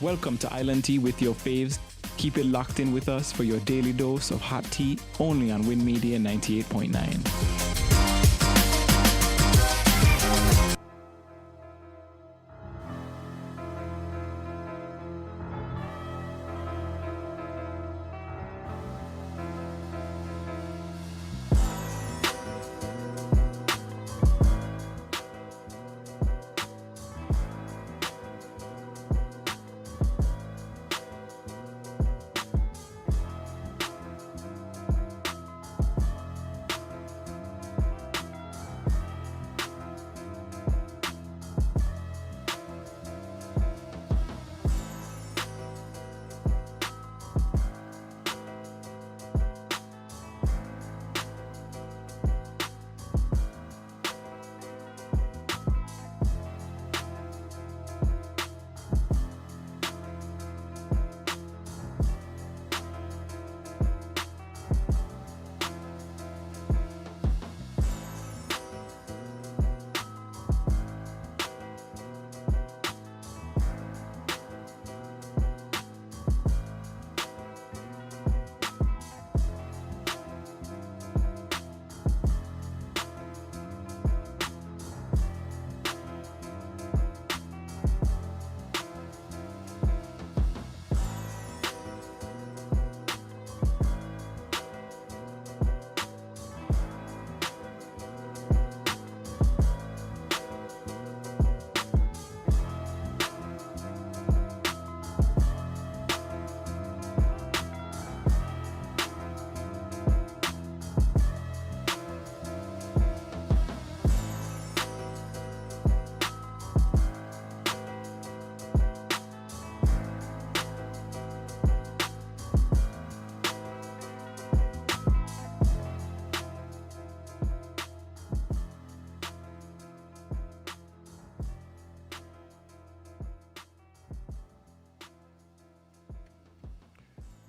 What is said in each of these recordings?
Welcome to Island Tea with your faves. Keep it locked in with us for your daily dose of hot tea only on Win Media 98.9.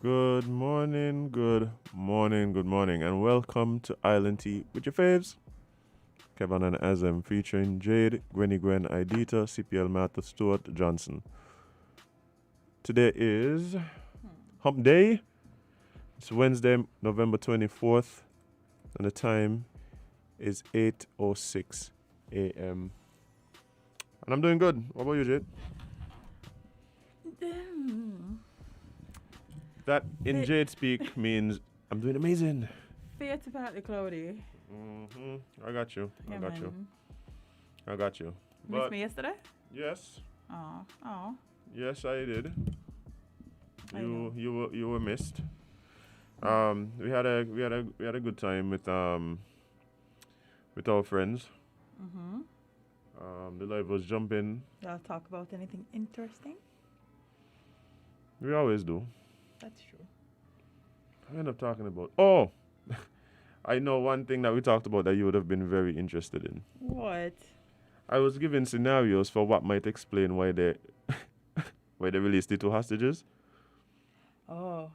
Good morning, good morning, good morning, and welcome to Island Tea with your faves. Kevin and Azem featuring Jade, Gwenny Gwen, Idita, CPL Martha, Stuart, Johnson. Today is Hump Day. It's Wednesday, November 24th, and the time is 8:06 a.m. And I'm doing good. What about you, Jade? That in Jade speak means I'm doing amazing. Fair to partly cloudy. I got you. Yeah, I got you. Missed me yesterday? Yes. Oh. Yes, I did. I know. You were missed. We had a good time with our friends. The life was jumping. Y'all talk about anything interesting? We always do. That's true. I end up talking about. Oh, I know one thing that we talked about that you would have been very interested in. What? I was given scenarios for what might explain why they released the two hostages. Oh.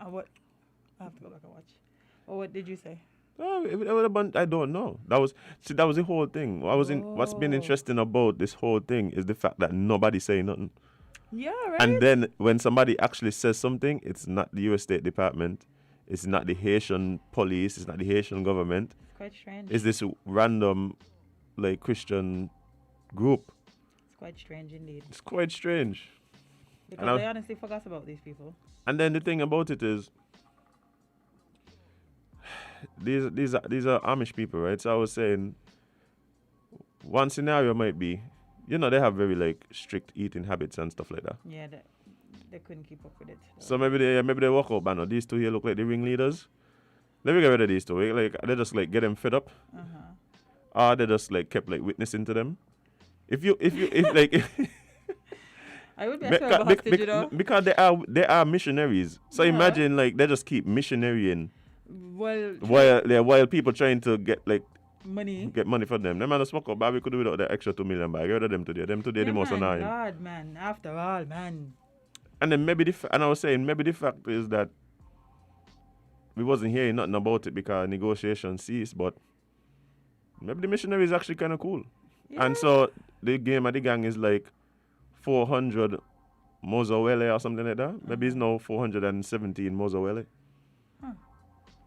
What? I have to go back and watch. Oh, what did you say? Oh, it would have been, I don't know. That was the whole thing. What's been interesting about this whole thing is the fact that nobody say nothing. Yeah, right? And then when somebody actually says something, it's not the U.S. State Department, it's not the Haitian police, it's not the Haitian government. It's quite strange. It's this random, Christian group. It's quite strange indeed. It's quite strange. Because I honestly forgot about these people. And then the thing about it is, these are Amish people, right? So I was saying, one scenario might be, they have very strict eating habits and stuff like that. Yeah, they couldn't keep up with it. So maybe they walk out, man. These two here look like the ringleaders. Let me get rid of these two. They just get them fed up. Or they just kept witnessing to them. If I would be a hostage, because they are missionaries. So imagine they just keep missionarying. While people trying to get money. Get money for them. Them man smoke up, but we could do without the extra 2 million back. Get rid of them today. Them today the most annoying. God, man. After all, man. And then maybe I was saying maybe the fact is that we wasn't hearing nothing about it because negotiations ceased, but maybe the missionary is actually kind of cool. Yeah. And so the game of the gang is 400 Mozawele or something like that. Maybe it's now 417 Mozawele. Huh.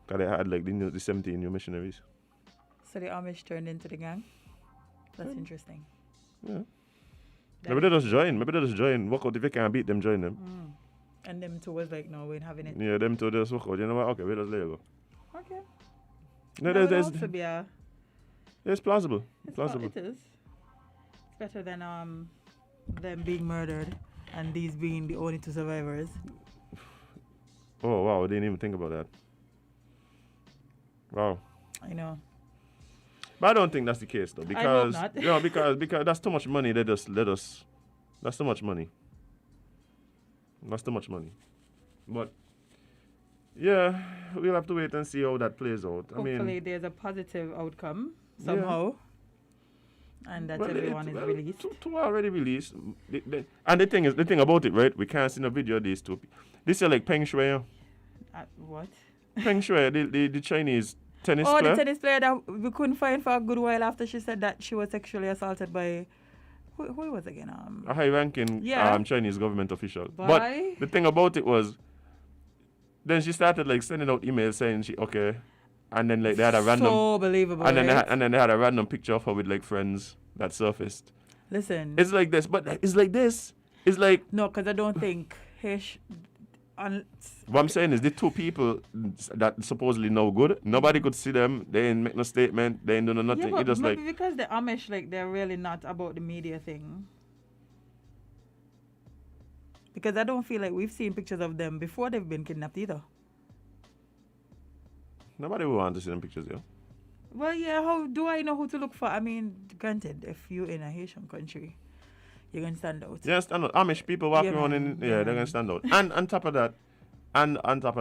Because they had like the 17 new missionaries. So the Amish turned into the gang. That's interesting. Yeah. That Maybe they is- just join. Maybe they just join. Walk out if they can't beat them, join them. And them two was like, no, we ain't having it. Yeah, them two just walk out. You know what? Okay, we just let you go. Okay. No, That would there's, also be a, it's plausible. it's Plausible. It is. It's better than them being murdered and these being the only two survivors. Oh wow, I didn't even think about that. Wow. I know. But I don't think that's the case though, hope because not. because that's too much money. They just let us. That's too much money. That's too much money. But yeah, we'll have to wait and see how that plays out. I Hopefully mean, there's a positive outcome Yeah. somehow. And that well, everyone is released. Two are already released. And the thing about it, right? We can't see no video of these two. This is like Peng Shui. What? Peng Shui, the Chinese tennis Oh, player. the tennis player that we couldn't find for a good while after she said that she was sexually assaulted by who was again? A high-ranking Yeah. Chinese government official. By- But the thing about it was, then she started like sending out emails saying she okay, and then like they had a random, so believable. and then right? they had a random picture of her with like friends that surfaced. Listen, It's like this, but it's like this. It's like no, because I don't think what I'm saying is the two people that supposedly no good. Nobody could see them. They ain't make no statement. They ain't doing nothing. Yeah, but It just maybe like because the Amish, like, they're really not about the media thing. Because I don't feel like we've seen pictures of them before they've been kidnapped either. nobody will want to see them pictures, yo. Well, yeah, how do I know who to look for? I mean, granted, if you're in a Haitian country, you're going to stand out. Yeah, stand out. Amish people walking Yeah, around man. in Yeah, they're man. gonna stand out. And on top of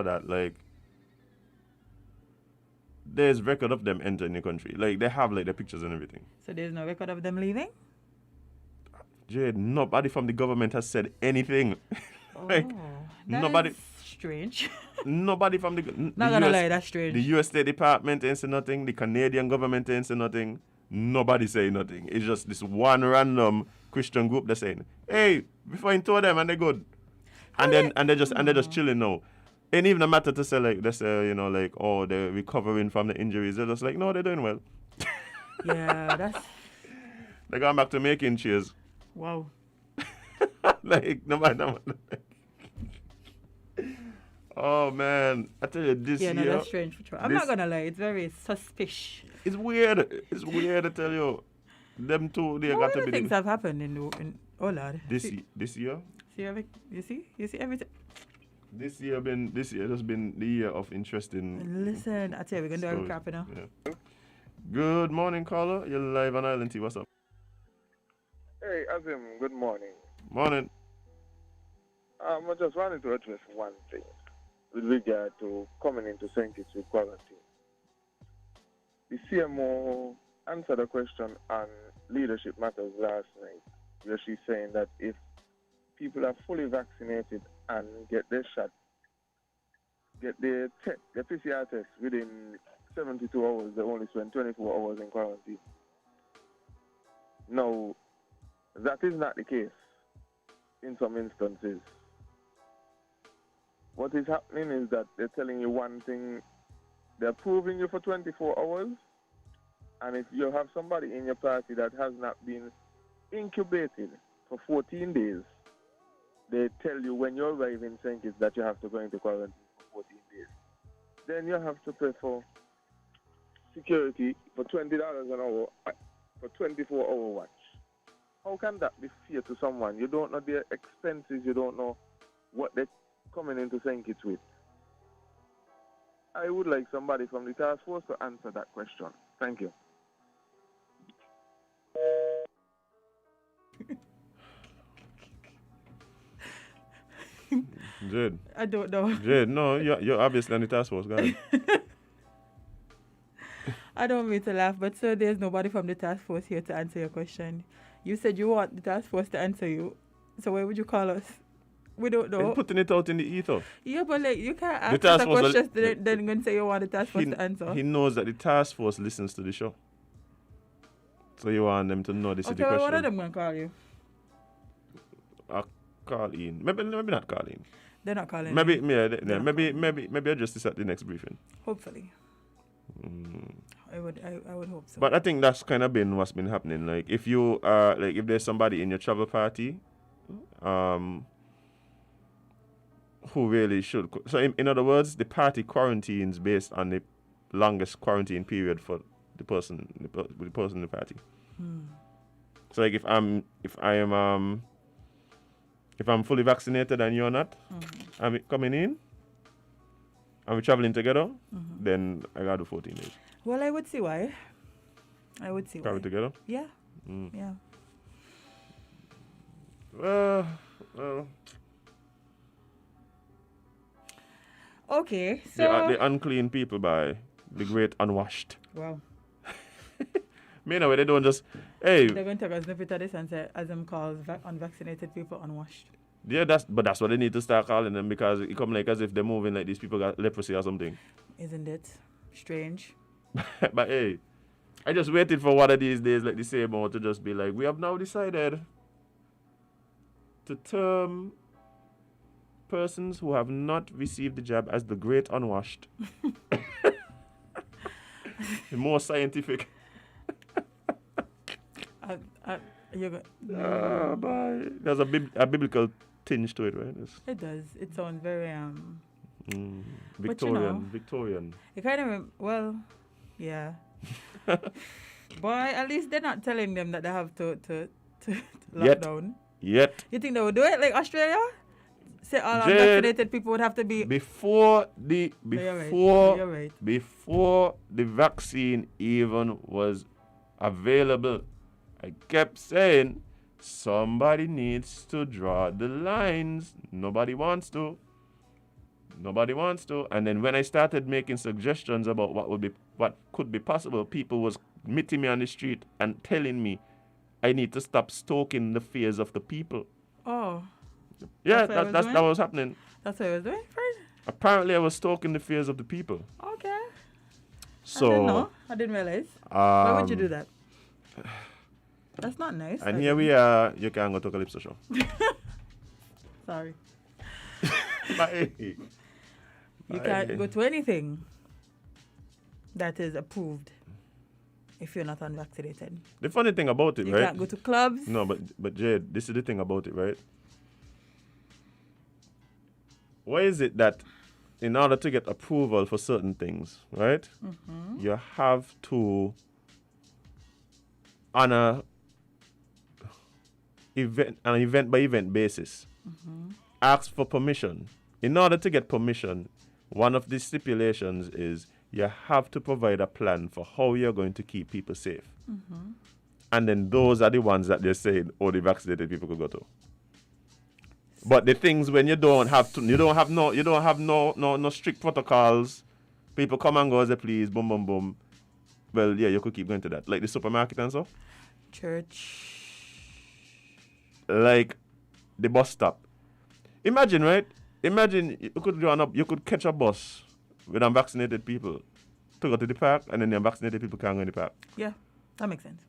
that, like there's record of them entering the country. Like they have like the pictures and everything. So there's no record of them leaving? Jade, nobody from the government has said anything. Like, Oh, that nobody- is strange. Nobody from the Not gonna lie, that's strange. The US State Department ain't say nothing. The Canadian government ain't say nothing. Nobody say nothing. It's just this one random Christian group that's saying, "Hey, before you told them and they good," and they're just chilling now. Ain't even a matter to say like they say like oh they're recovering from the injuries. They're just like no, they're doing well. Yeah, that's They're going back to making cheers. wow. Like no matter. Oh man, I tell you this Yeah, no, year. that's strange for sure. I'm this- not gonna lie, it's very suspicious. It's weird. It's weird, I tell you. Them two, they What got to other be things have happened in oh lord. this year. You see everything. This year has been the year of interesting. Listen, I tell you, we're gonna do a stories. recap, you know. Yeah. Good morning, caller. You're live on Island T. What's up? Hey, Azim, good morning. Morning. I just wanted to address one thing with regard to coming into St. Kitts with quarantine. The CMO answered a question on leadership matters last night, where she's saying that if people are fully vaccinated and get their shot, get their PCR test within 72 hours, they only spend 24 hours in quarantine. Now, that is not the case in some instances. What is happening is that they're telling you one thing, they're proving you for 24 hours, and if you have somebody in your party that has not been incubated for 14 days, they tell you when you arrive in St. Kitts that you have to go into quarantine for 14 days. Then you have to pay for security for $20 an hour for 24-hour watch. How can that be fair to someone? You don't know their expenses, you don't know what they're coming into St. Kitts with. I would like somebody from the task force to answer that question. Thank you. Jade. I don't know. Jade, no, you're obviously on the task force, guys. I don't mean to laugh, but sir, there's nobody from the task force here to answer your question. You said you want the task force to answer you, so why would you call us? We don't know. They're putting it out in the ether. Yeah, but like you can't ask task us a force will- question then going to say you want the task force to answer. He knows that the task force listens to the show. So you want them to know this is Okay, the well, question. one of them gonna call you. Colleen. Maybe not Colleen. They're not calling. Maybe in. yeah, They're not maybe address this at the next briefing. Hopefully, I would hope so. But I think that's kind of been what's been happening. Like if you like if there's somebody in your travel party, who really should. So in other words, the party quarantines based on the longest quarantine period for the person in the party. So like if I'm fully vaccinated and you're not, I'm coming in, and we're traveling together, then I gotta do 14 days. Well, I would see why. Travel together? Yeah. Yeah. Well, Okay, so the unclean people by the great unwashed. wow, Meanwhile, they don't just, hey, they're going to take a snippet of this and say, as them calls unvaccinated people unwashed. yeah, that's what they need to start calling them, because it come like as if they're moving like these people got leprosy or something. Isn't it strange? But hey, I just waited for one of these days, like the same one, to just be like, we have now decided to term persons who have not received the jab as the great unwashed. More scientific. You're go- Bye. There's a biblical tinge to it, right? It does. It sounds very Victorian. Victorian. It kind of yeah. Boy, at least they're not telling them that they have to lock Yet. down. Yet. You think they would do it like Australia? Say all Jade, unvaccinated people would have to be. Before the You're right. before the vaccine even was available, I kept saying somebody needs to draw the lines. Nobody wants to. And then when I started making suggestions about what could be possible, people was meeting me on the street and telling me I need to stop stoking the fears of the people. Oh, Yeah, That's what I was that doing? was happening. that's what I was doing, Fred. Apparently, I was stoking the fears of the people. Okay. I So, didn't know. I didn't realize. Why would you do that? That's not nice. And here we are. You can go to Calypso show. Sorry. But hey, You can't go to anything that is approved if you're not unvaccinated. the funny thing about it, You right? can't go to clubs. No, but Jade, this is the thing about it, right? Why is it that in order to get approval for certain things, right, you have to, on an event by event basis, ask for permission? In order to get permission, one of the stipulations is you have to provide a plan for how you're going to keep people safe. And then those are the ones that they're saying, oh, the vaccinated people could go to. But the things when you don't have no strict protocols, people come and go as they please, boom, boom, boom. Well, yeah, you could keep going to that. Like the supermarket and stuff. Church. Like the bus stop. Imagine, right? Imagine you could catch a bus with unvaccinated people to go to the park, and then the unvaccinated people can't go in the park. Yeah, that makes sense.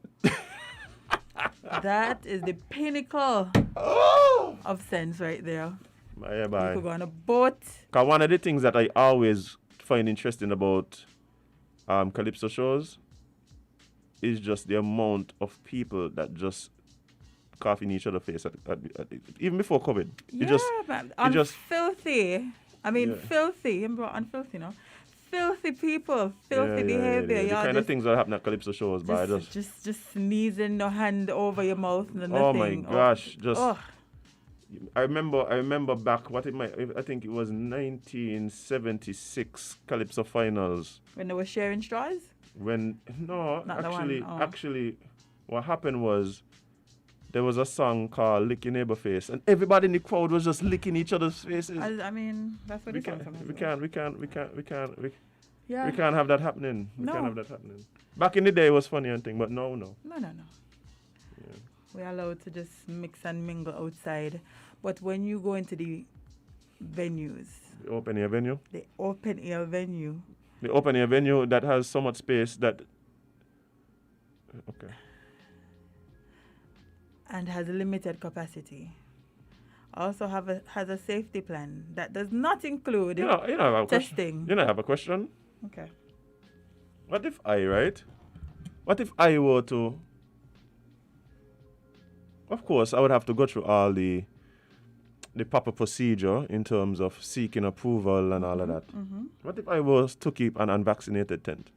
That is the pinnacle of sense right there. Bye, You bye. could go on a boat. Because one of the things that I always find interesting about Calypso shows is just the amount of people that just cough in each other's face even before COVID. Filthy. I mean, Yeah. filthy. Unfilthy, no? Filthy people, filthy Yeah. behavior. The Y'all kind of just, things that happen at Calypso shows, but I just sneezing your hand over your mouth and oh nothing. my gosh, just Oh, I remember back I think it was 1976 Calypso finals when they were sharing straws. when Not the one, oh. actually what happened was there was a song called Lick Your Neighbor Face, and everybody in the crowd was just licking each other's faces. I mean, that's what we it sounds can't like. Yeah. we can't have that happening. We No. can't have that happening. Back in the day it was funny and thing, but no. No. We're allowed to just mix and mingle outside. But when you go into the venues, The open air venue. the open air venue, The open air venue that has so much space that okay. and has limited capacity, also has a safety plan that does not include You know, I have a question. testing. You know, I have a question. Okay. What if I were to... Of course, I would have to go through all the proper procedure in terms of seeking approval and all of that. What if I was to keep an unvaccinated tent?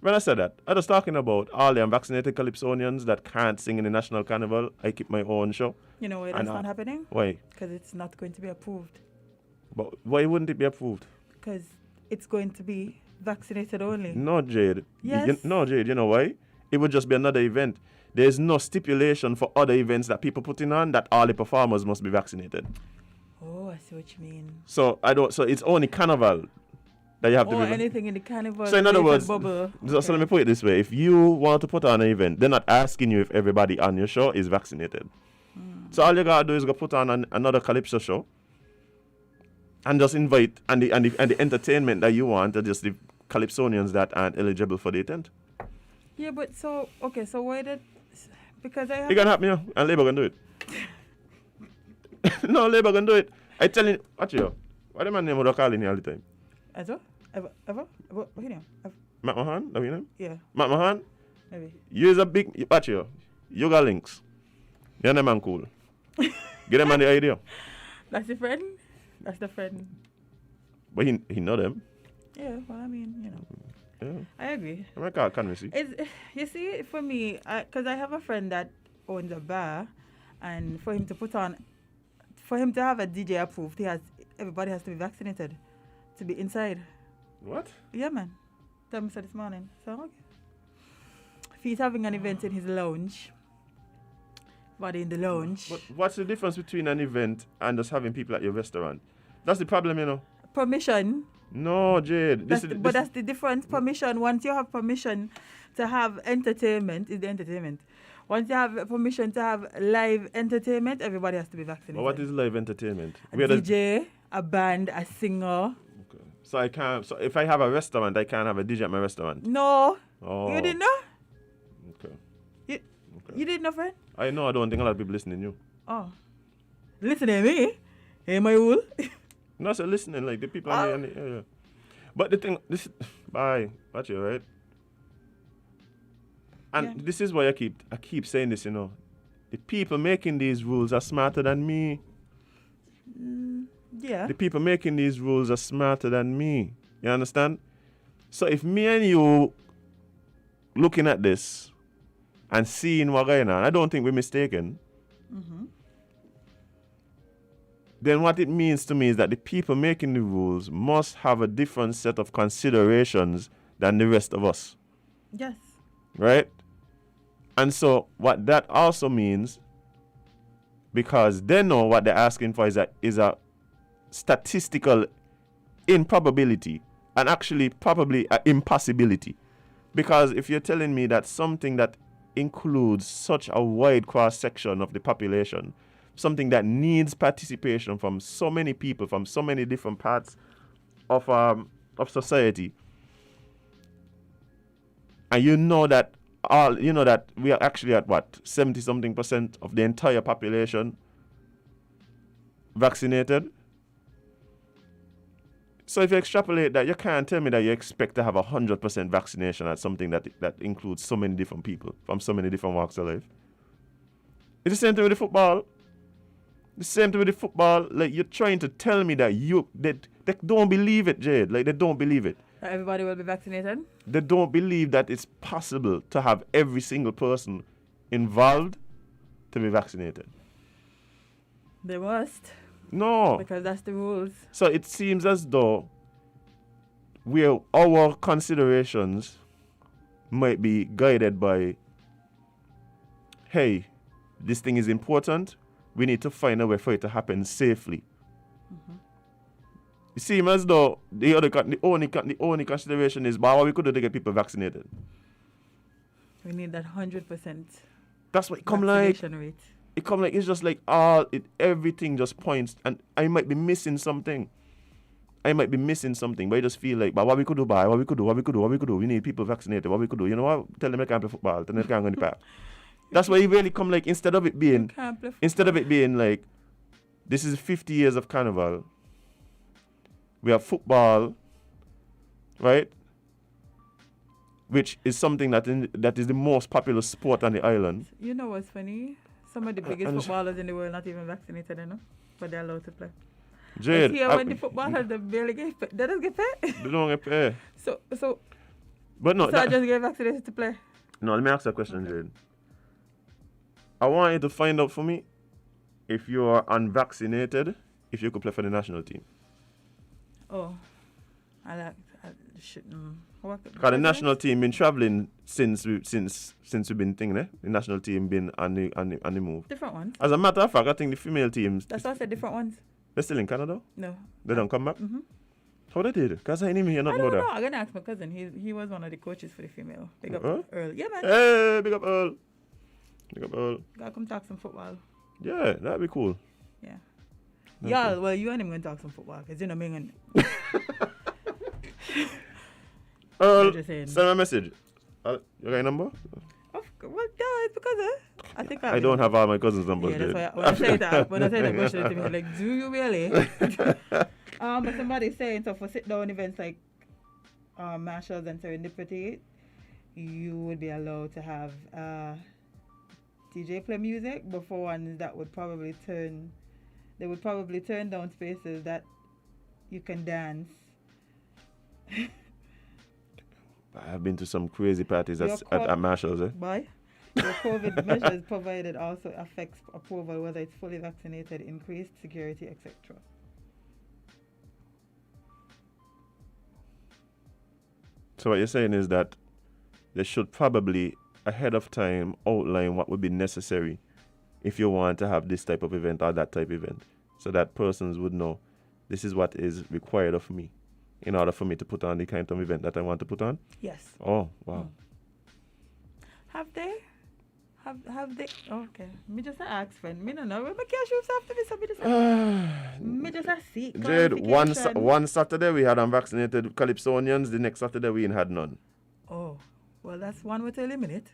When I said that, I was talking about all the unvaccinated Calypsonians that can't sing in the National Carnival. I keep my own show. You know why that's not happening? Why? Because it's not going to be approved. But why wouldn't it be approved? Because it's going to be vaccinated only. No, Jade. Yes. No, Jade. You know why? It would just be another event. There's no stipulation for other events that people putting on that all the performers must be vaccinated. Oh, I see what you mean. So it's only Carnival that you have to Or be. anything in the carnival. So in other words, bubble. so let me put it this way: if you want to put on an event, they're not asking you if everybody on your show is vaccinated. So all you gotta do is go put on another Calypso show, and just invite and the entertainment that you want are just the Calypsonians that aren't eligible for the event. Yeah, but so why did? Because I have. It can happen, yeah, and Labour can do it. No, Labour can do it. I tell you, watch you. What am I name of calling you all the time? Ever? What your name? Matt Mahan, that your name? Yeah, Matt Mahan, maybe. you is a big, watch you. You got links. You're the man cool. Get them on the idea. That's the friend. That's the friend. But he know them. Yeah, well, I mean, Yeah. I agree. I'm like, can we see? You see, for me, because I have a friend that owns a bar, and for him to have a DJ approved, everybody has to be vaccinated to be inside. What? Yeah, man. Tell me so this morning. So, okay. If he's having an event in his lounge, body in the lounge. But what's the difference between an event and just having people at your restaurant? That's the problem, you know. Permission. No, Jade. That's the difference. Permission. Once you have permission to have entertainment, is the entertainment. Once you have permission to have live entertainment, everybody has to be vaccinated. But what is live entertainment? A DJ, a band, a singer. Okay. So if I have a restaurant, I can't have a DJ at my restaurant. No. Oh. You didn't know? Okay. You didn't know, friend? I know. I don't think a lot of people listening to you. Oh. Listen to me. Hey, my wool. No, so listening, like the people on the yeah. But the thing, watch you, right? And this is why I keep saying this, you know. The people making these rules are smarter than me. Yeah. The people making these rules are smarter than me. You understand? So if me and you looking at this and seeing what's going on, I don't think we're mistaken. Then what it means to me is that the people making the rules must have a different set of considerations than the rest of us. Yes. Right? And so what that also means, because they know what they're asking for is a statistical improbability and actually probably an impossibility. Because if you're telling me that something that includes such a wide cross-section of the population, something that needs participation from so many people, from so many different parts of society, and you know that we are actually at 70-something% of the entire population vaccinated. So if you extrapolate that, you can't tell me that you expect to have 100% vaccination at something that includes so many different people from so many different walks of life. It's the same thing with the football. Like, you're trying to tell me that they don't believe it, Jade. Like, they don't believe it. Everybody will be vaccinated? They don't believe that it's possible to have every single person involved to be vaccinated. They must. No. Because that's the rules. So it seems as though our considerations might be guided by, hey, this thing is important. We need to find a way for it to happen safely. It seems as though the only consideration is, what we could do to get people vaccinated. We need that 100%. That's what it come like. Rate. It come like, it's just like everything just points, and I might be missing something. But I just feel like, but what we could do, what we could do. We need people vaccinated. What we could do, you know what? Tell them they can't play football. Tell them they can't go in the park. That's why it really come like, instead of it being like, This is 50 years of carnival. We have football, right? Which is something that is the most popular sport on the island. You know what's funny? Some of the biggest and- footballers in the world not even vaccinated, you know, but they're allowed to play. Jade, But here, when the footballers they barely get paid, they don't get paid. they don't get paid. So But no, I just get vaccinated to play. no, let me ask you a question, Jade. I want you to find out for me if you are unvaccinated, if you could play for the national team. Oh, I should. Because the national team been traveling since we've been thinking, eh? The national team been on the move. Different ones. As a matter of fact, I think the female teams, That's why I said different ones. they're still in Canada. No. They don't come back. Mm-hmm. How they did? Because I didn't hear I nothing don't about know. that. I'm gonna ask my cousin. He was one of the coaches for the female. Big up Huh? Earl. Yeah, man. Hey, big up Earl. Big up Earl. Gotta come talk some football. Yeah, that'd be cool. Yeah. Okay. Yeah, well, you and him gonna talk some football because you know me and Earl, just saying. send me a message. You got your number? Well, yeah, it's because I think I don't have all my cousins' numbers. Yeah, that's Jade. why when I say that, question to me, like, do you really? But somebody's saying so for sit down events like Marshalls and Serendipity, you would be allowed to have DJ play music, but for ones that would probably turn down spaces that you can dance. I've been to some crazy parties Your at Marshall's. Eh? Boy, your COVID measures provided also affects approval whether it's fully vaccinated, increased security, etc. So what you're saying is that they should probably ahead of time outline what would be necessary if you want to have this type of event or that type of event, so that persons would know this is what is required of me in order for me to put on the kind of event that I want to put on. Yes. Oh, wow. Have they? Have they? Okay. Me just ask friend. Me no know. Me can't shoot after this. Me just. Me just a seek. Jade, clarification. one Saturday we had unvaccinated Calypsonians, the next Saturday we ain't had none. Oh, well, that's one way to eliminate.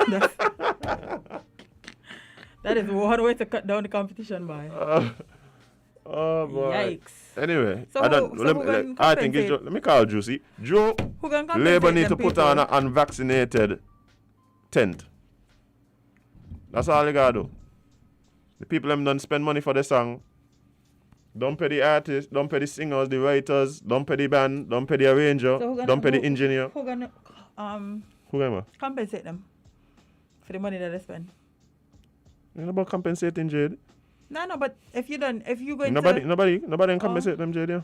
That's- that is one way to cut down the competition, boy. Oh boy. Yikes. Anyway, So I don't. who gonna I think it's. compensate? Let me call Juicy. Joe, Who can compensate Labour need them to put people? on an unvaccinated tent. That's all they gotta do. The people them don't spend money for the song. Don't pay the artists, don't pay the singers, the writers, don't pay the band, don't pay the arranger, So who gonna- don't pay the who- engineer. Who gonna Who am I? compensate them for the money that they spend? Ain't about compensating, Jade. No, but if you going Nobody to can compensate them, Jade. Yeah.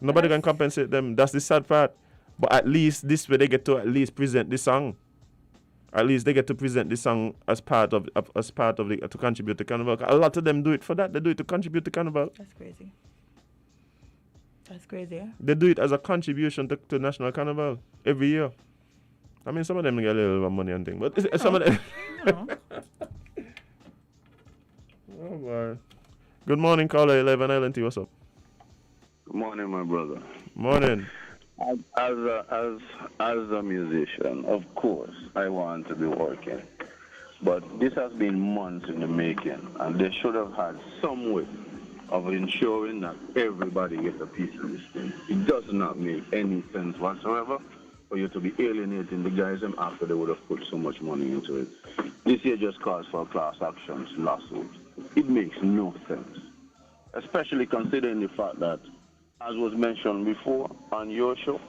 Nobody can compensate them. That's the sad part. But at least this way they get to at least present the song. At least they get to present the song as part of the to contribute to Carnival. A lot of them do it for that. They do it to contribute to Carnival. That's crazy. That's crazy, yeah. They do it as a contribution to National Carnival every year. I mean, some of them get a little bit of money and things, but some of them. You know. Oh boy. Good morning, caller 11 Island T. What's up? Good morning, my brother. Morning. As a musician, of course, I want to be working. But this has been months in the making, and they should have had some way of ensuring that everybody gets a piece of this thing. It does not make any sense whatsoever for you to be alienating the guys after they would have put so much money into it. This year just calls for class actions, lawsuits. It makes no sense, especially considering the fact that, as was mentioned before on your show,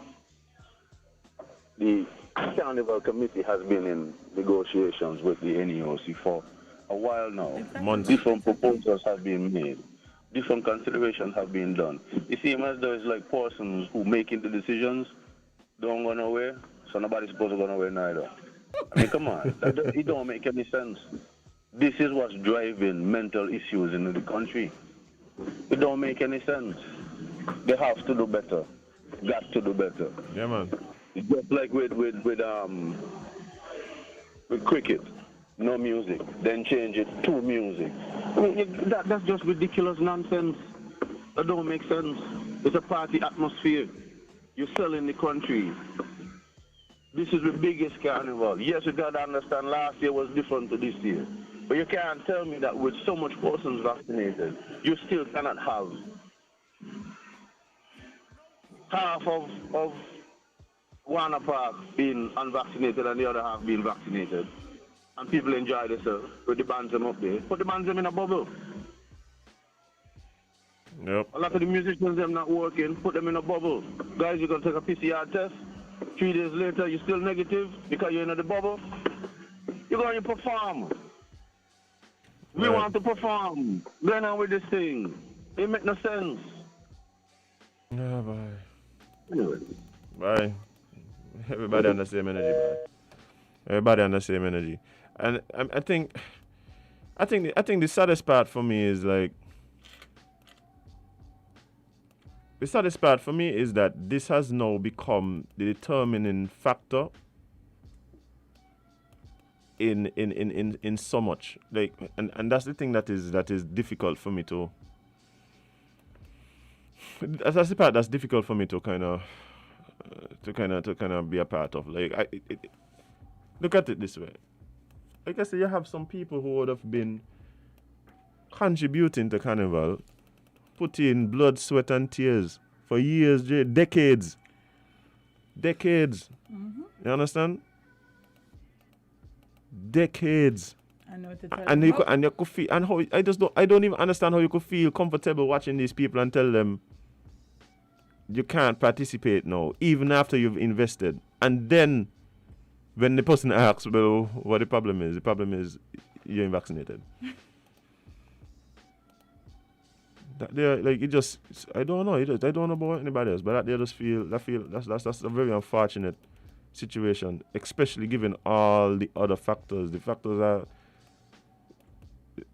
the Carnival Committee has been in negotiations with the NEOC for a while now. Months. Different proposals have been made. Different considerations have been done. It seems as though it's like persons who making the decisions don't go nowhere, so nobody's supposed to go nowhere neither. I mean, come on. It don't make any sense. This is what's driving mental issues in the country. It don't make any sense. They have to do better. Got to do better. Yeah, man. It's just like with cricket, no music, then change it to music. I mean, that's just ridiculous nonsense. That don't make sense. It's a party atmosphere. You're selling the country. This is the biggest carnival. Yes, you gotta understand last year was different to this year. But you can't tell me that with so much persons vaccinated, you still cannot have half of Warner Park being unvaccinated and the other half being vaccinated. And people enjoy themselves with the Bantam up there. Put the Bantam in a bubble. Yep. A lot of the musicians, them not working, put them in a bubble. Guys, you're going to take a PCR test. 3 days later, you're still negative because you're in the bubble. You're going to perform. We Right. want to perform. Going on with this thing. It make no sense. Yeah, bye. Anyway. Bye. Everybody on the same energy, bye. Everybody on the same energy. And I think the saddest part for me is like, the saddest part for me is that this has now become the determining factor in so much. Like, and that's the thing that is difficult for me to. That's the part that's difficult for me to kind of be a part of. Like, look at it this way. Like I say, you have some people who would have been contributing to Carnival, put in blood, sweat, and tears for years, decades. Mm-hmm. You understand? Decades. I know what to tell And them. you could feel, and how I don't even understand how you could feel comfortable watching these people and tell them you can't participate now, even after you've invested. And then when the person asks, well, what the problem is you're vaccinated. That they like, it just, I don't know. I don't know about anybody else, but they just feel that's a very unfortunate situation, especially given all the other factors. The factors are,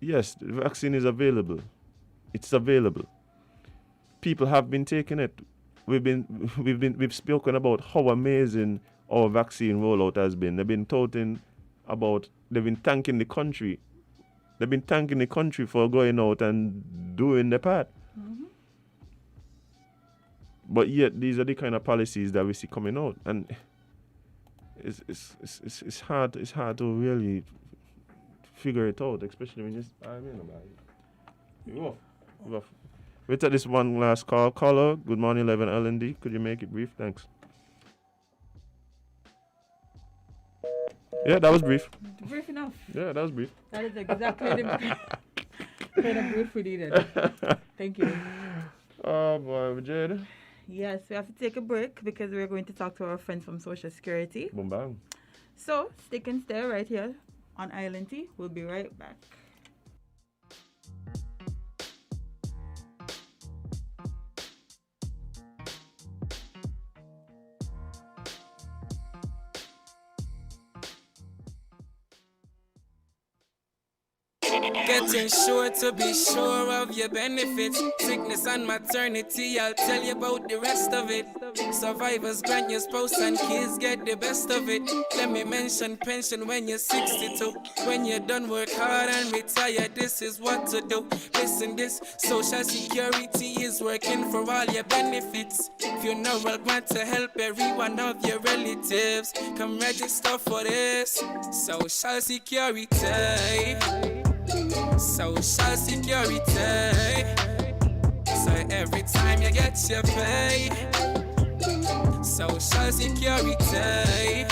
yes, the vaccine is available. It's available. People have been taking it. We've spoken about how amazing our vaccine rollout has been. They've been thanking the country. They've been thanking the country for going out and doing their part. Mm-hmm. But yet, these are the kind of policies that we see coming out, and it's hard to really figure it out, especially when you. We take this one last call. Caller, good morning, 11 L&D. Could you make it brief? Thanks. Yeah, that was brief. Brief enough. Yeah, that was brief. That is exactly the kind of brief we needed. Thank you. Oh boy, Jade. Yes, we have to take a break because we're going to talk to our friends from Social Security. Boom bang. So stick and stay right here on Island T. We'll be right back. Getting sure to be sure of your benefits. Sickness and maternity, I'll tell you about the rest of it. Survivors grant your spouse and kids get the best of it. Let me mention pension when you're 62. When you're done work hard and retire, this is what to do. Listen, this Social Security is working for all your benefits. Funeral grant to help every one of your relatives. Come register for this Social Security. Social Security. So every time you get your pay, Social Security.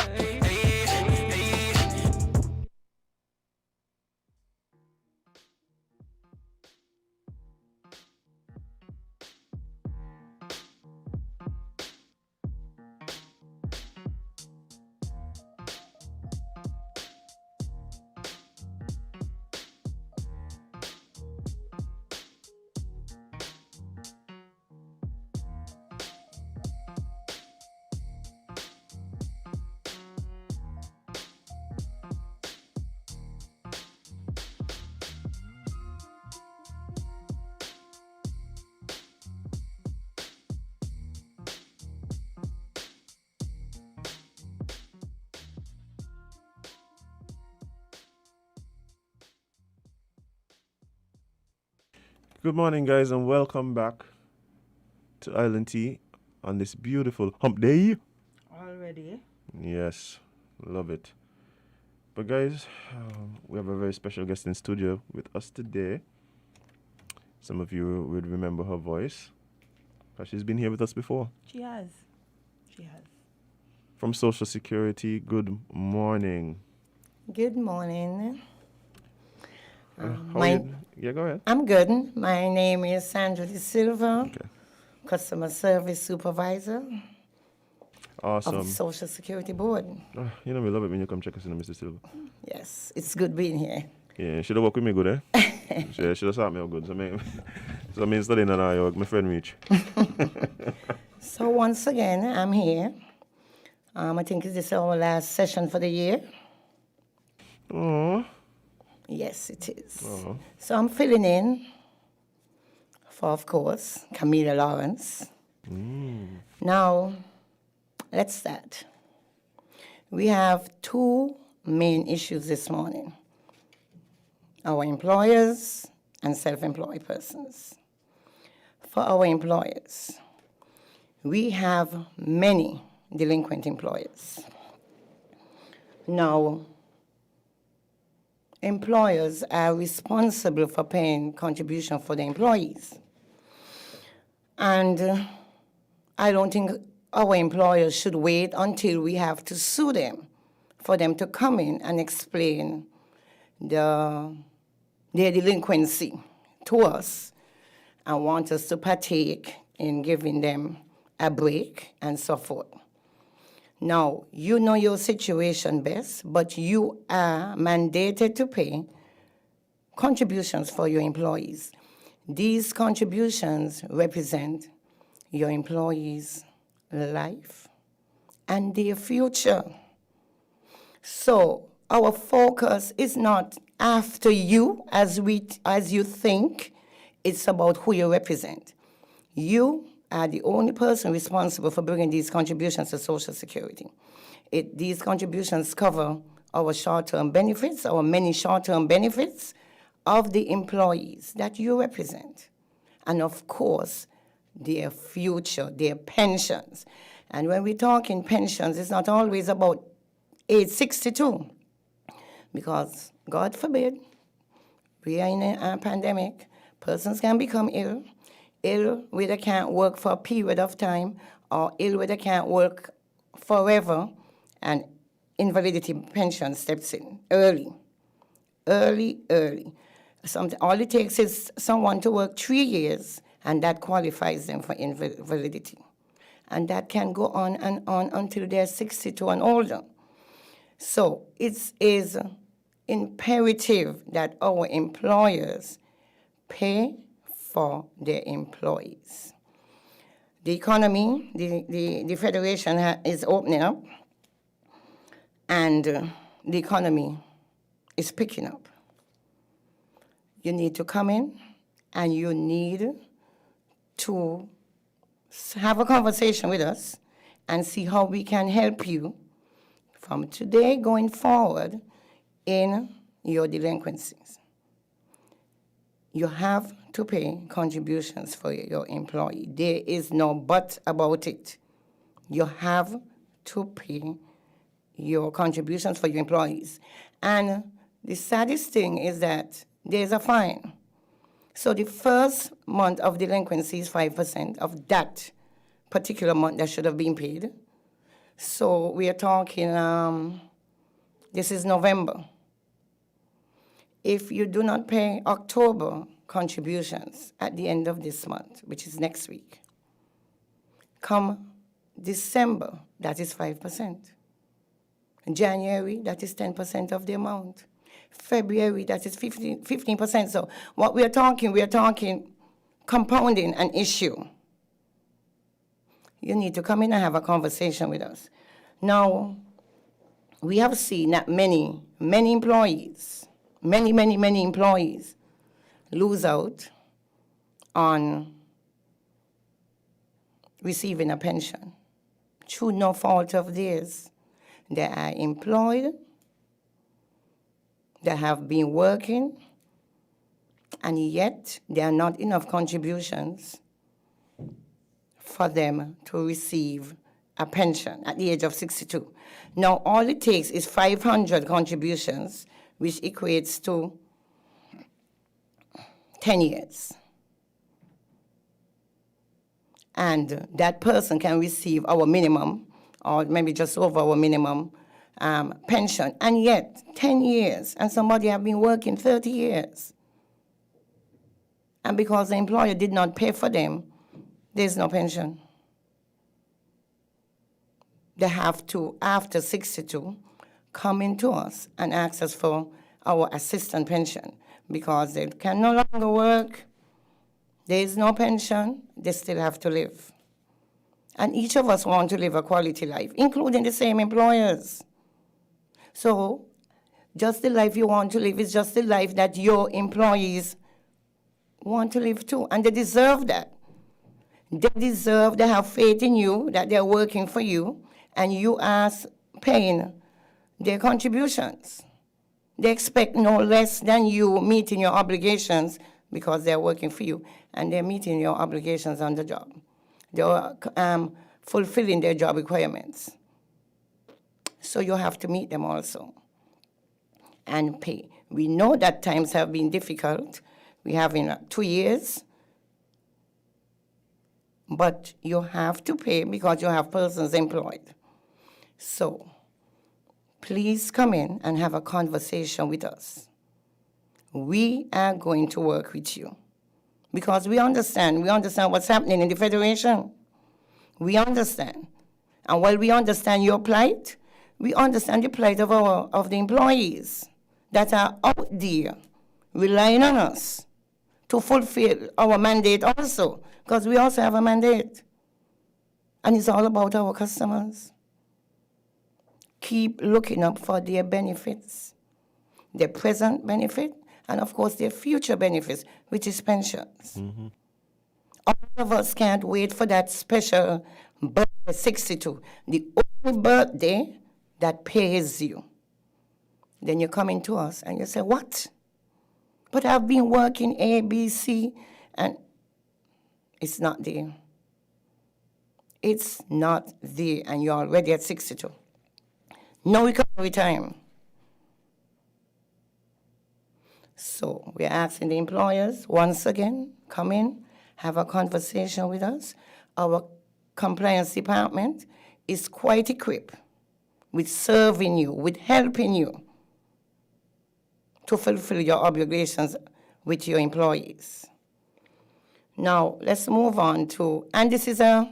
Good morning, guys, and welcome back to Island Tea on this beautiful hump day. Already. Yes, love it. But guys, we have a very special guest in studio with us today. Some of you would remember her voice, because she's been here with us before. She has. She has. From Social Security, good morning. Good morning. How are you? Yeah, go ahead. I'm good. My name is Sandra De Silva, Okay. Customer Service Supervisor of Awesome. the Social Security Board. You know, we love it when you come check us in, Mr. Silva. Yes, it's good being here. Yeah, should have worked with me good, eh? Should have started me out good. So I mean, studying on our work, my friend Reach. So once again, I'm here. I think this is our last session for the year. Oh. Yes, it is. Oh. So I'm filling in for, of course, Camila Lawrence. Now, let's start. We have two main issues this morning: our employers and self-employed persons. For our employers, we have many delinquent employers. Now, employers are responsible for paying contribution for the employees. And I don't think our employers should wait until we have to sue them for them to come in and explain their delinquency to us and want us to partake in giving them a break and so forth. Now, you know your situation best, but you are mandated to pay contributions for your employees. These contributions represent your employees' life and their future. So our focus is not after you as you think, it's about who you represent. You are the only person responsible for bringing these contributions to Social Security. These contributions cover our short-term benefits, our many short-term benefits of the employees that you represent. And of course, their future, their pensions. And when we talk in pensions, it's not always about age 62, because God forbid, we are in a pandemic, persons can become ill where they can't work for a period of time, or ill where they can't work forever, and invalidity pension steps in early. All it takes is someone to work 3 years, and that qualifies them for invalidity. And that can go on and on until they're 62 and older. So it is imperative that our employers pay for their employees. The economy, the Federation is opening up, and the economy is picking up. You need to come in, and you need to have a conversation with us and see how we can help you from today going forward in your delinquencies. You have to pay contributions for your employee. There is no but about it. You have to pay your contributions for your employees. And the saddest thing is that there's a fine. So the first month of delinquency is 5% of that particular month that should have been paid. So we are talking, this is November. If you do not pay October contributions at the end of this month, which is next week, come December, that is 5%. January, that is 10% of the amount. February, that is 15%. So what we are talking compounding an issue. You need to come in and have a conversation with us. Now, we have seen that many employees, many employees lose out on receiving a pension through no fault of theirs. They are employed, they have been working, and yet there are not enough contributions for them to receive a pension at the age of 62. Now, all it takes is 500 contributions, which equates to 10 years. And that person can receive our minimum, or maybe just over our minimum pension. And yet, 10 years, and somebody have been working 30 years. And because the employer did not pay for them, there's no pension. They have to, after 62, come into us and ask us for our assistant pension because they can no longer work. There is no pension. They still have to live. And each of us want to live a quality life, including the same employers. So just the life you want to live is just the life that your employees want to live too, and they deserve that. They have faith in you, that they're working for you, and you are paying their contributions. They expect no less than you meeting your obligations because they're working for you, and they're meeting your obligations on the job. They're fulfilling their job requirements. So you have to meet them also and pay. We know that times have been difficult. We have in 2 years. But you have to pay because you have persons employed. So please come in and have a conversation with us. We are going to work with you because we understand what's happening in the Federation. We understand. And while we understand your plight, we understand the plight of the employees that are out there relying on us to fulfill our mandate also, because we also have a mandate. And it's all about our customers. Keep looking up for their benefits, their present benefit, and of course their future benefits, which is pensions. Mm-hmm. All of us can't wait for that special birthday, 62, the only birthday that pays you. Then you come into us and you say, what? But I've been working A, B, C, and it's not there. It's not there, and you're already at 62. No recovery time. So we're asking the employers, once again, come in, have a conversation with us. Our compliance department is quite equipped with serving you, with helping you to fulfill your obligations with your employees. Now, let's move on to, and this is an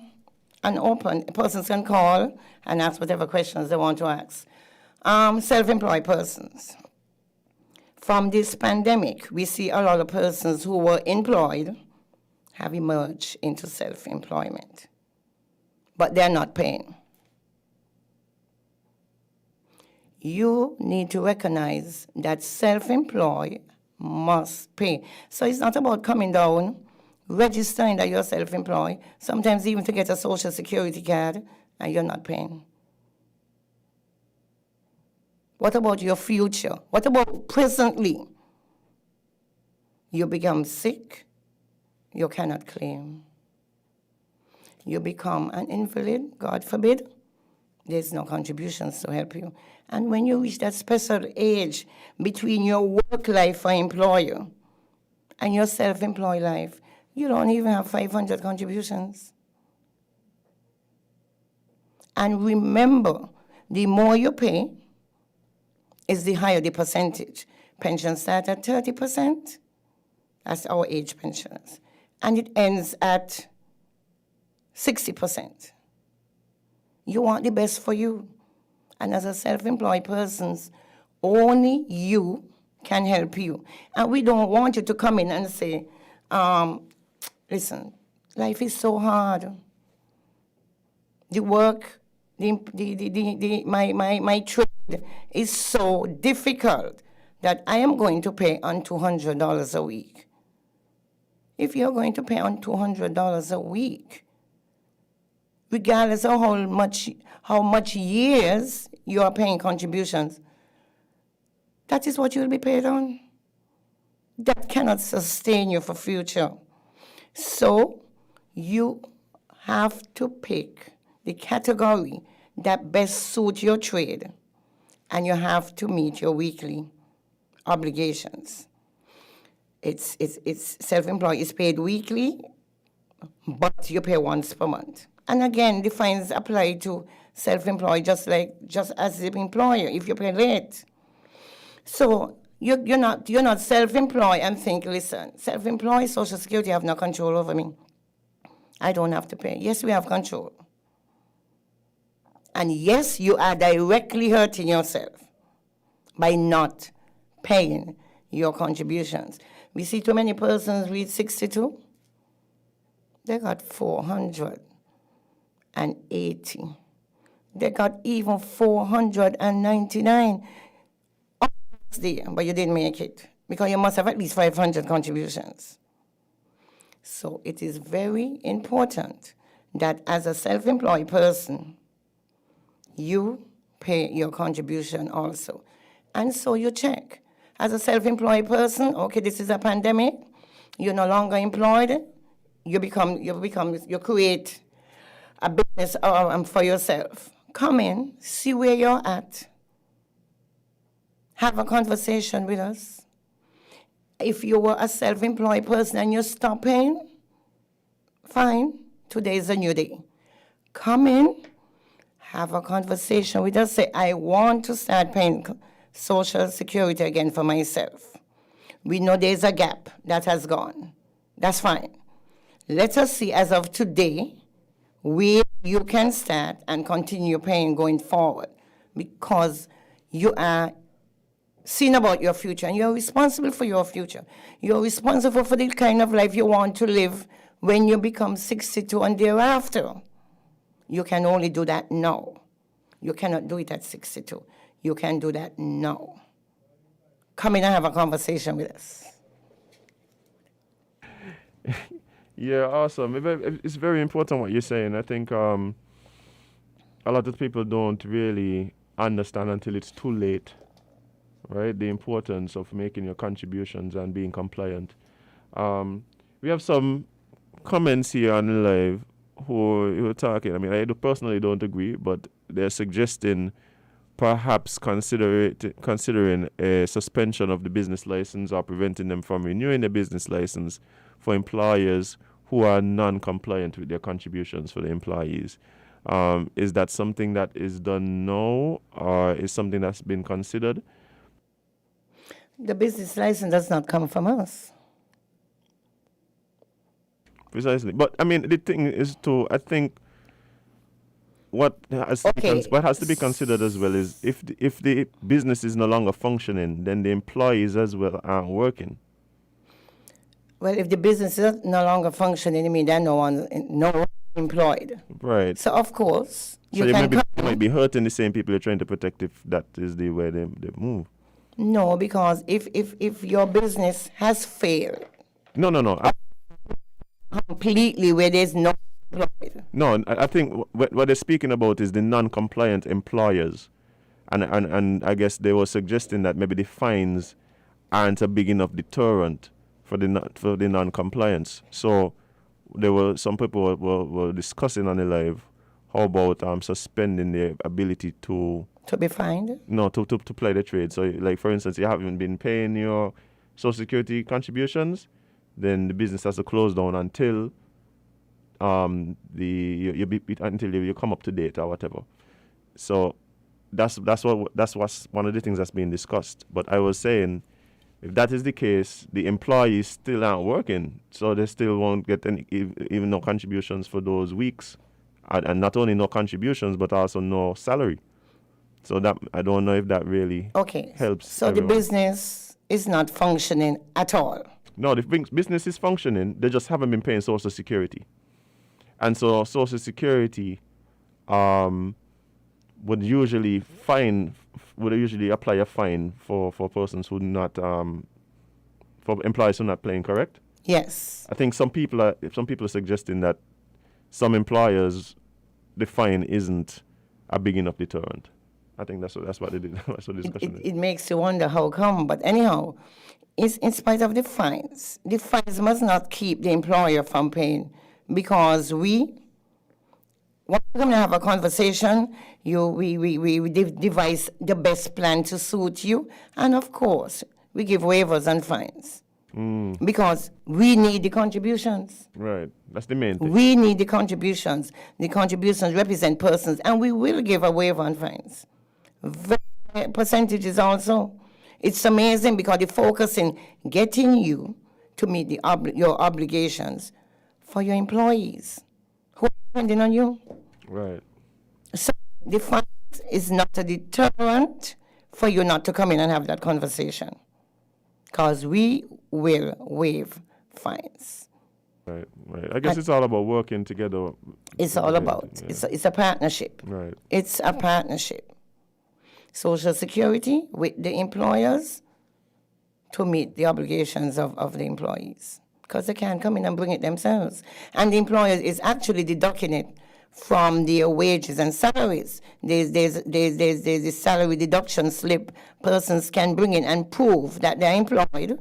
open, persons can call and ask whatever questions they want to ask. Self-employed persons. From this pandemic, we see a lot of persons who were employed have emerged into self-employment, but they're not paying. You need to recognize that self-employed must pay. So it's not about coming down, registering that you're self-employed, sometimes even to get a social security card, and you're not paying. What about your future? What about presently? You become sick, you cannot claim. You become an invalid, God forbid, there's no contributions to help you. And when you reach that special age between your work life for employer and your self-employed life, you don't even have 500 contributions. And remember, the more you pay is the higher the percentage. Pensions start at 30%. That's our age pensions. And it ends at 60%. You want the best for you. And as a self-employed person, only you can help you. And we don't want you to come in and say, listen, life is so hard. The work, my trade is so difficult that I am going to pay on $200 a week. If you're going to pay on $200 a week, regardless of how much years you are paying contributions, that is what you'll be paid on. That cannot sustain you for future. So you have to pick the category that best suits your trade, and you have to meet your weekly obligations. It's self-employed is paid weekly, but you pay once per month. And again, the fines apply to self-employed just as the employer if you pay late. So you're not self-employed and think, listen, self-employed, Social Security have no control over me. I don't have to pay. Yes, we have control. And yes, you are directly hurting yourself by not paying your contributions. We see too many persons reach 62. They got 480. They got even 499. But you didn't make it because you must have at least 500 contributions. So it is very important that as a self-employed person, you pay your contribution also. And so you check. As a self-employed person, okay, this is a pandemic, you're no longer employed, you create a business for yourself. Come in, see where you're at, have a conversation with us. If you were a self-employed person and you stop paying, fine, today is a new day. Come in, have a conversation with us, say, I want to start paying Social Security again for myself. We know there's a gap that has gone. That's fine. Let us see as of today where you can start and continue paying going forward, because you are seeing about your future and you're responsible for your future. You're responsible for the kind of life you want to live when you become 62 and thereafter. You can only do that now. You cannot do it at 62. You can do that now. Come in and have a conversation with us. Yeah, awesome. It's very important what you're saying. I think a lot of people don't really understand until it's too late, right? The importance of making your contributions and being compliant. We have some comments here on the live who are talking. I mean, I personally don't agree, but they're suggesting perhaps considering a suspension of the business license or preventing them from renewing the business license for employers who are non-compliant with their contributions for the employees. Is that something that is done now, or is something that's been considered? The business license does not come from us. Precisely. But, I mean, the thing is I think what has to be considered as well is if the business is no longer functioning, then the employees as well aren't working. Well, if the business is no longer functioning, I mean, then no one employed. Right. So, of course, you might be hurting the same people you're trying to protect if that is the way they move. No, because if your business has failed. No. Completely where there's no employed. No, I think what they're speaking about is the non-compliant employers. And I guess they were suggesting that maybe the fines aren't a big enough deterrent for the non-compliance. So some people were discussing on the live how about suspending their ability to be fined? No, to play the trade. So, like, for instance, you haven't been paying your Social Security contributions, then the business has to close down until until you come up to date or whatever. So that's what's one of the things that's being discussed. But I was saying, if that is the case, the employees still aren't working, so they still won't get any, even no contributions for those weeks, and not only no contributions but also no salary. So that I don't know if that really helps. So everyone. The business is not functioning at all. No, the business is functioning. They just haven't been paying Social Security, and so Social Security would usually apply a fine for persons who not for employees who are not paying. Correct? Yes. I think some people are suggesting that some employers, the fine isn't a big enough deterrent. I think that's what they did. That's what the discussion is. It makes you wonder how come, but anyhow, in spite of the fines must not keep the employer from paying, because we Once we're going to have a conversation, we devise the best plan to suit you. And of course, we give waivers and fines. Because we need the contributions. Right. That's the main thing. We need the contributions. The contributions represent persons, and we will give a waiver and fines. Percentages also. It's amazing because they focus in getting you to meet your obligations for your employees who are depending on you. Right. So the fines is not a deterrent for you not to come in and have that conversation, because we will waive fines. Right. I guess it's all about working together. It's all about, it's a partnership. Right. It's a partnership. Social Security with the employers to meet the obligations of the employees, because they can't come in and bring it themselves. And the employer is actually deducting it from their wages and salaries. There's the salary deduction slip persons can bring in and prove that they're employed.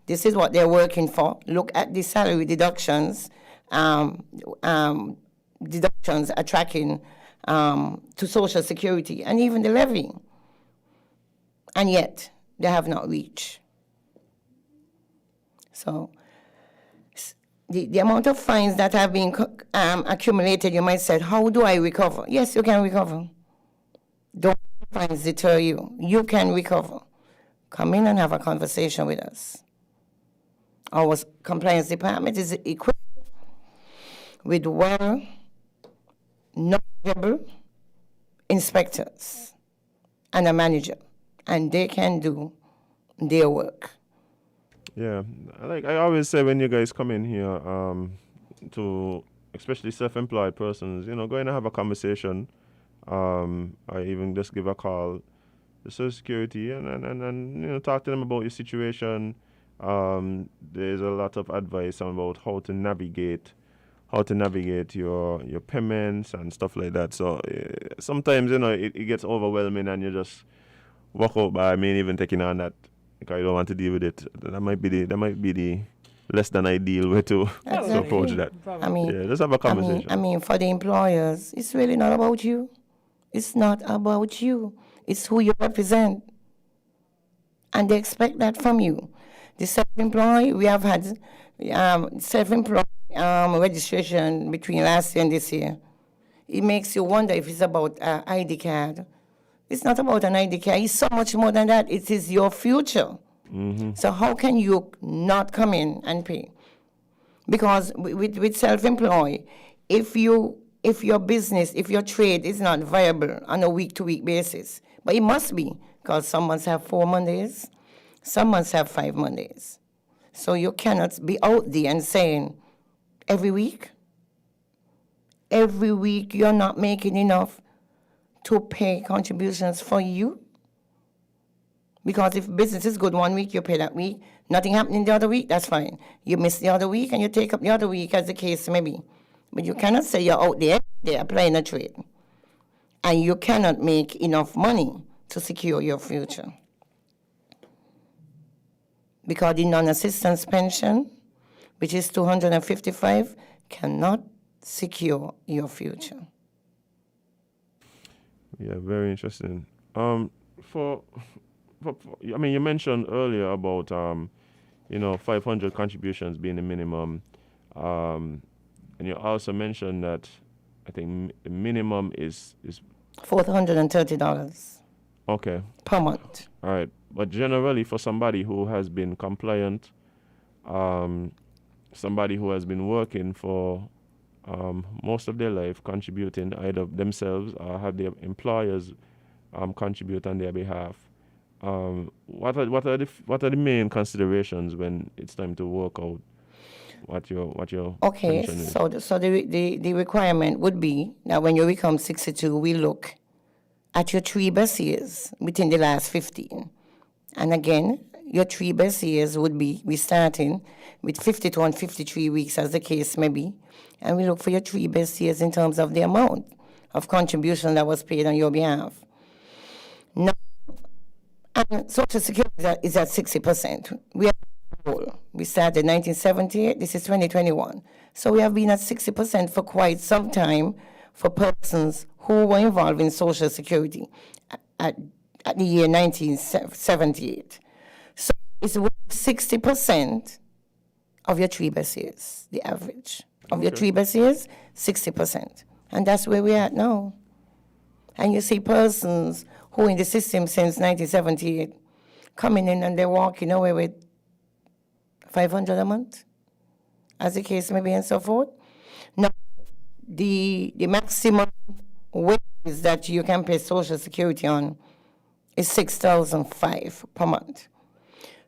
This is what they're working for. Look at the salary deductions. Deductions are tracking to Social Security and even the levy. And yet, they have not reached. So, the amount of fines that have been accumulated, you might say, how do I recover? Yes, you can recover. Don't let fines deter you. You can recover. Come in and have a conversation with us. Our compliance department is equipped with knowledgeable inspectors and a manager, and they can do their work. Yeah, like I always say, when you guys come in here, to especially self-employed persons, go in and have a conversation, or even just give a call to Social Security and talk to them about your situation. There's a lot of advice about how to navigate your payments and stuff like that. So sometimes it gets overwhelming and you just walk out by even taking on that because you don't want to deal with it. That might be the less than ideal way to approach that. Just have a conversation. For the employers, it's really not about you. It's not about you. It's who you represent, and they expect that from you. The self-employed, we have had self-employed registration between last year and this year. It makes you wonder if it's about an ID card. It's not about an ID card. It's so much more than that. It is your future. Mm-hmm. So how can you not come in and pay? Because with self-employed, if your business, if your trade is not viable on a week-to-week basis, but it must be, because some months have 4 Mondays, some months have 5 Mondays. So you cannot be out there and saying, every week you're not making enough to pay contributions for you. Because if business is good 1 week, you pay that week. Nothing happening the other week, that's fine. You miss the other week and you take up the other week, as the case may be. But you cannot say you're out there applying a trade and you cannot make enough money to secure your future. Because the non-assistance pension, which is $255, cannot secure your future. Yeah, very interesting. You mentioned earlier about 500 contributions being the minimum, and you also mentioned that I think the minimum is $430. Okay. Per month. All right, but generally for somebody who has been compliant, somebody who has been working for most of their life, contributing either themselves or have their employers contribute on their behalf. What are the main considerations when it's time to work out what your okay? pension is? So the requirement would be that when you become 62, we look at your 3 best years within the last 15, and again, your 3 best years would be starting with 52 and 53 weeks, as the case may be, and we look for your 3 best years in terms of the amount of contribution that was paid on your behalf. Now, and Social Security is at 60%. We started in 1978, this is 2021. So we have been at 60% for quite some time for persons who were involved in Social Security at the year 1978. So it's 60% of your 3 best years, the average. Of your 3 best years, 60%. And that's where we're at now. And you see persons who in the system since 1978 coming in and they're walking away with $500 a month, as the case may be, and so forth. Now, the maximum wages that you can pay Social Security on is $6,500 per month.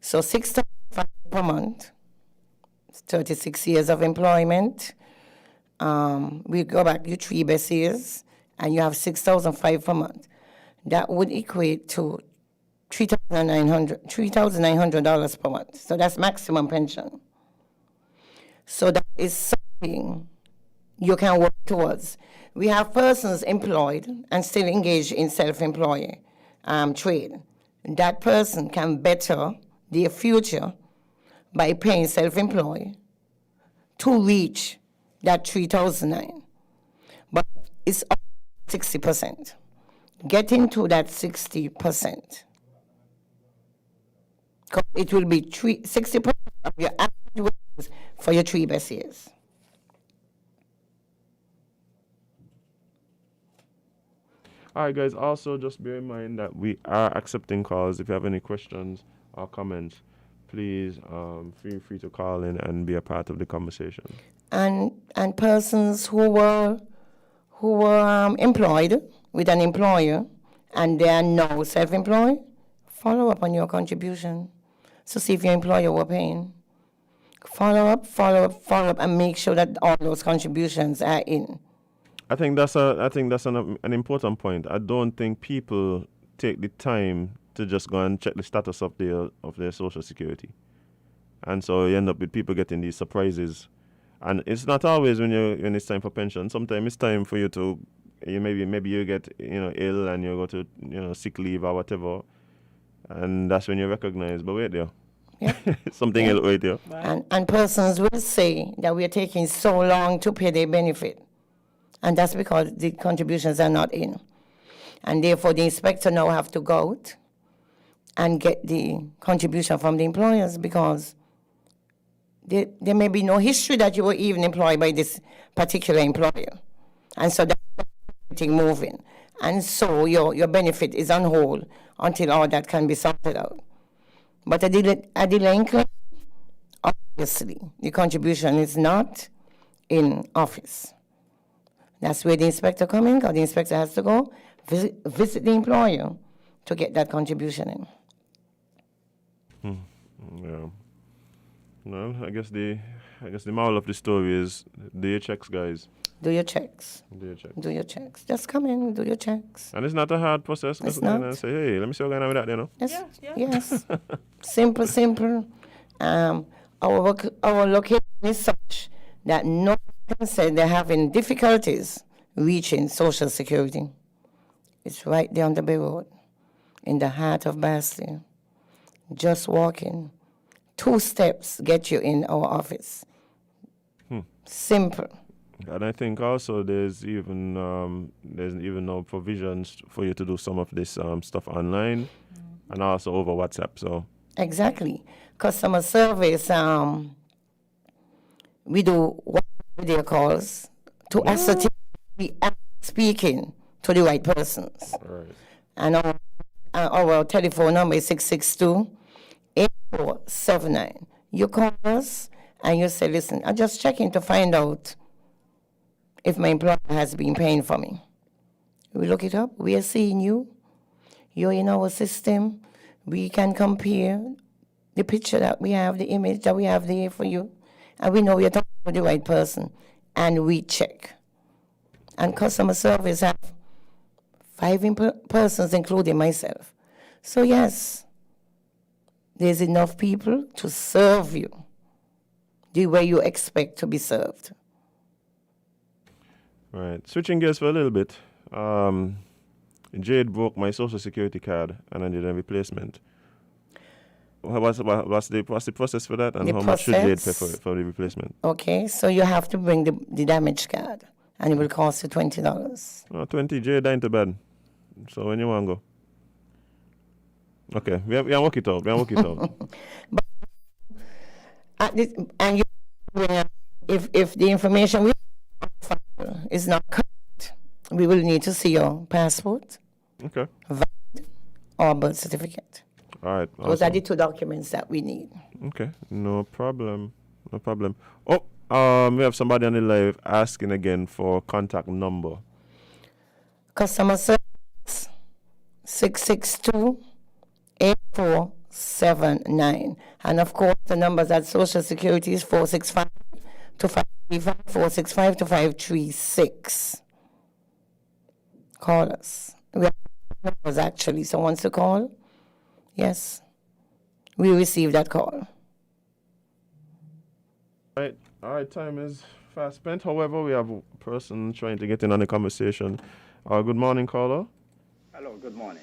So $6,500 per month, 36 years of employment. We go back your 3 best years, and you have $6,500 per month. That would equate to $3,900 per month. So that's maximum pension. So that is something you can work towards. We have persons employed and still engaged in self-employed trade. That person can better their future by paying self-employed to reach that $3,900. But it's up 60%. Getting to that 60%. It will be 60% of your average wages for your 3 best years. All right, guys. Also, just bear in mind that we are accepting calls. If you have any questions or comments, please feel free to call in and be a part of the conversation. And persons who were employed with an employer and they are now self-employed, follow up on your contribution. So see if your employer were paying. Follow up, and make sure that all those contributions are in. I think that's an important point. I don't think people take the time to just go and check the status of their Social Security, and so you end up with people getting these surprises. And it's not always when it's time for pension. Sometimes it's time for you to maybe you get ill and you go to sick leave or whatever, and that's when you recognize. But wait there. Yeah. Something else right there. And persons will say that we are taking so long to pay their benefit. And that's because the contributions are not in. And therefore, the inspector now have to go out and get the contribution from the employers because there may be no history that you were even employed by this particular employer. And so that's moving. And so your benefit is on hold until all that can be sorted out. But a delinquent, obviously, the contribution is not in office. That's where the inspector comes in, because the inspector has to go visit the employer to get that contribution in. Yeah. Well, I guess the moral of the story is do your checks, guys. Do your checks. Do your checks. Just come in, do your checks. And it's not a hard process. It's not. And say, hey, let me see what's going on with that, Yes. Simple. Our location is such that no one can say they're having difficulties reaching Social Security. It's right there on the Bay Road, in the heart of Bastille. Just walking. 2 steps get you in our office. Simple. And I think also there's even no provisions for you to do some of this stuff online and also over WhatsApp. So exactly. Customer service, we do video calls to ascertain we are speaking to the right persons. right. And our telephone number is 662-8479. You call us and you say, listen, I'm just checking to find out if my employer has been paying for me. We look it up. We are seeing you. You're in our system. We can compare the picture that we have, the image that we have there for you. And we know we are talking to the right person. And we check. And customer service have 5 persons, including myself. So yes, there's enough people to serve you the way you expect to be served. Right. Switching gears for a little bit. Jade broke my Social Security card and I did a replacement. What's the process for that, and how much should Jade pay for the replacement? Okay, so you have to bring the damaged card and it will cost you $20. 20 J down to bed. So when you want to go? Okay, we can work it out. And if the information we have is not correct, we will need to see your passport, Okay. or birth certificate. All right. Those are awesome. the two documents that we need. Okay, no problem. Oh, we have somebody on the live asking again for contact number. Customer service 662-8479. And of course, the numbers at Social Security is 465-535, 465-536. Call us. We have numbers actually. So wants to call? Yes. We receive that call. All right, time is fast spent. However, we have a person trying to get in on the conversation. Good morning, caller. Hello, good morning.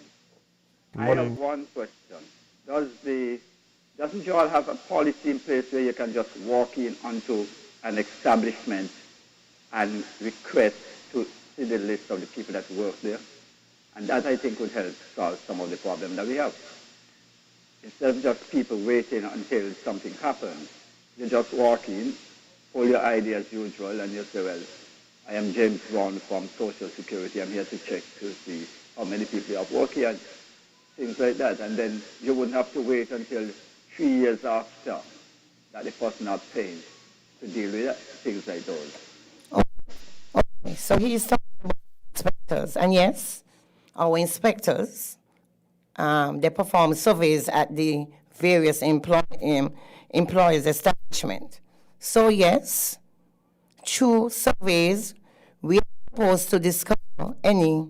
Good I morning. have one question. Doesn't you all have a policy in place where you can just walk in onto an establishment and request to see the list of the people that work there? And that, I think, would help solve some of the problem that we have. Instead of just people waiting until something happens, you just walk in, pull your ID as usual, and you say, well, I am James Brown from Social Security. I'm here to check to see how many people you have work here, and things like that. And then you wouldn't have to wait until 3 years after that the person not paying to deal with things like those. Okay, so he's talking about inspectors. And yes, our inspectors, they perform surveys at the various employers' establishment. So yes, through surveys, we are supposed to discover any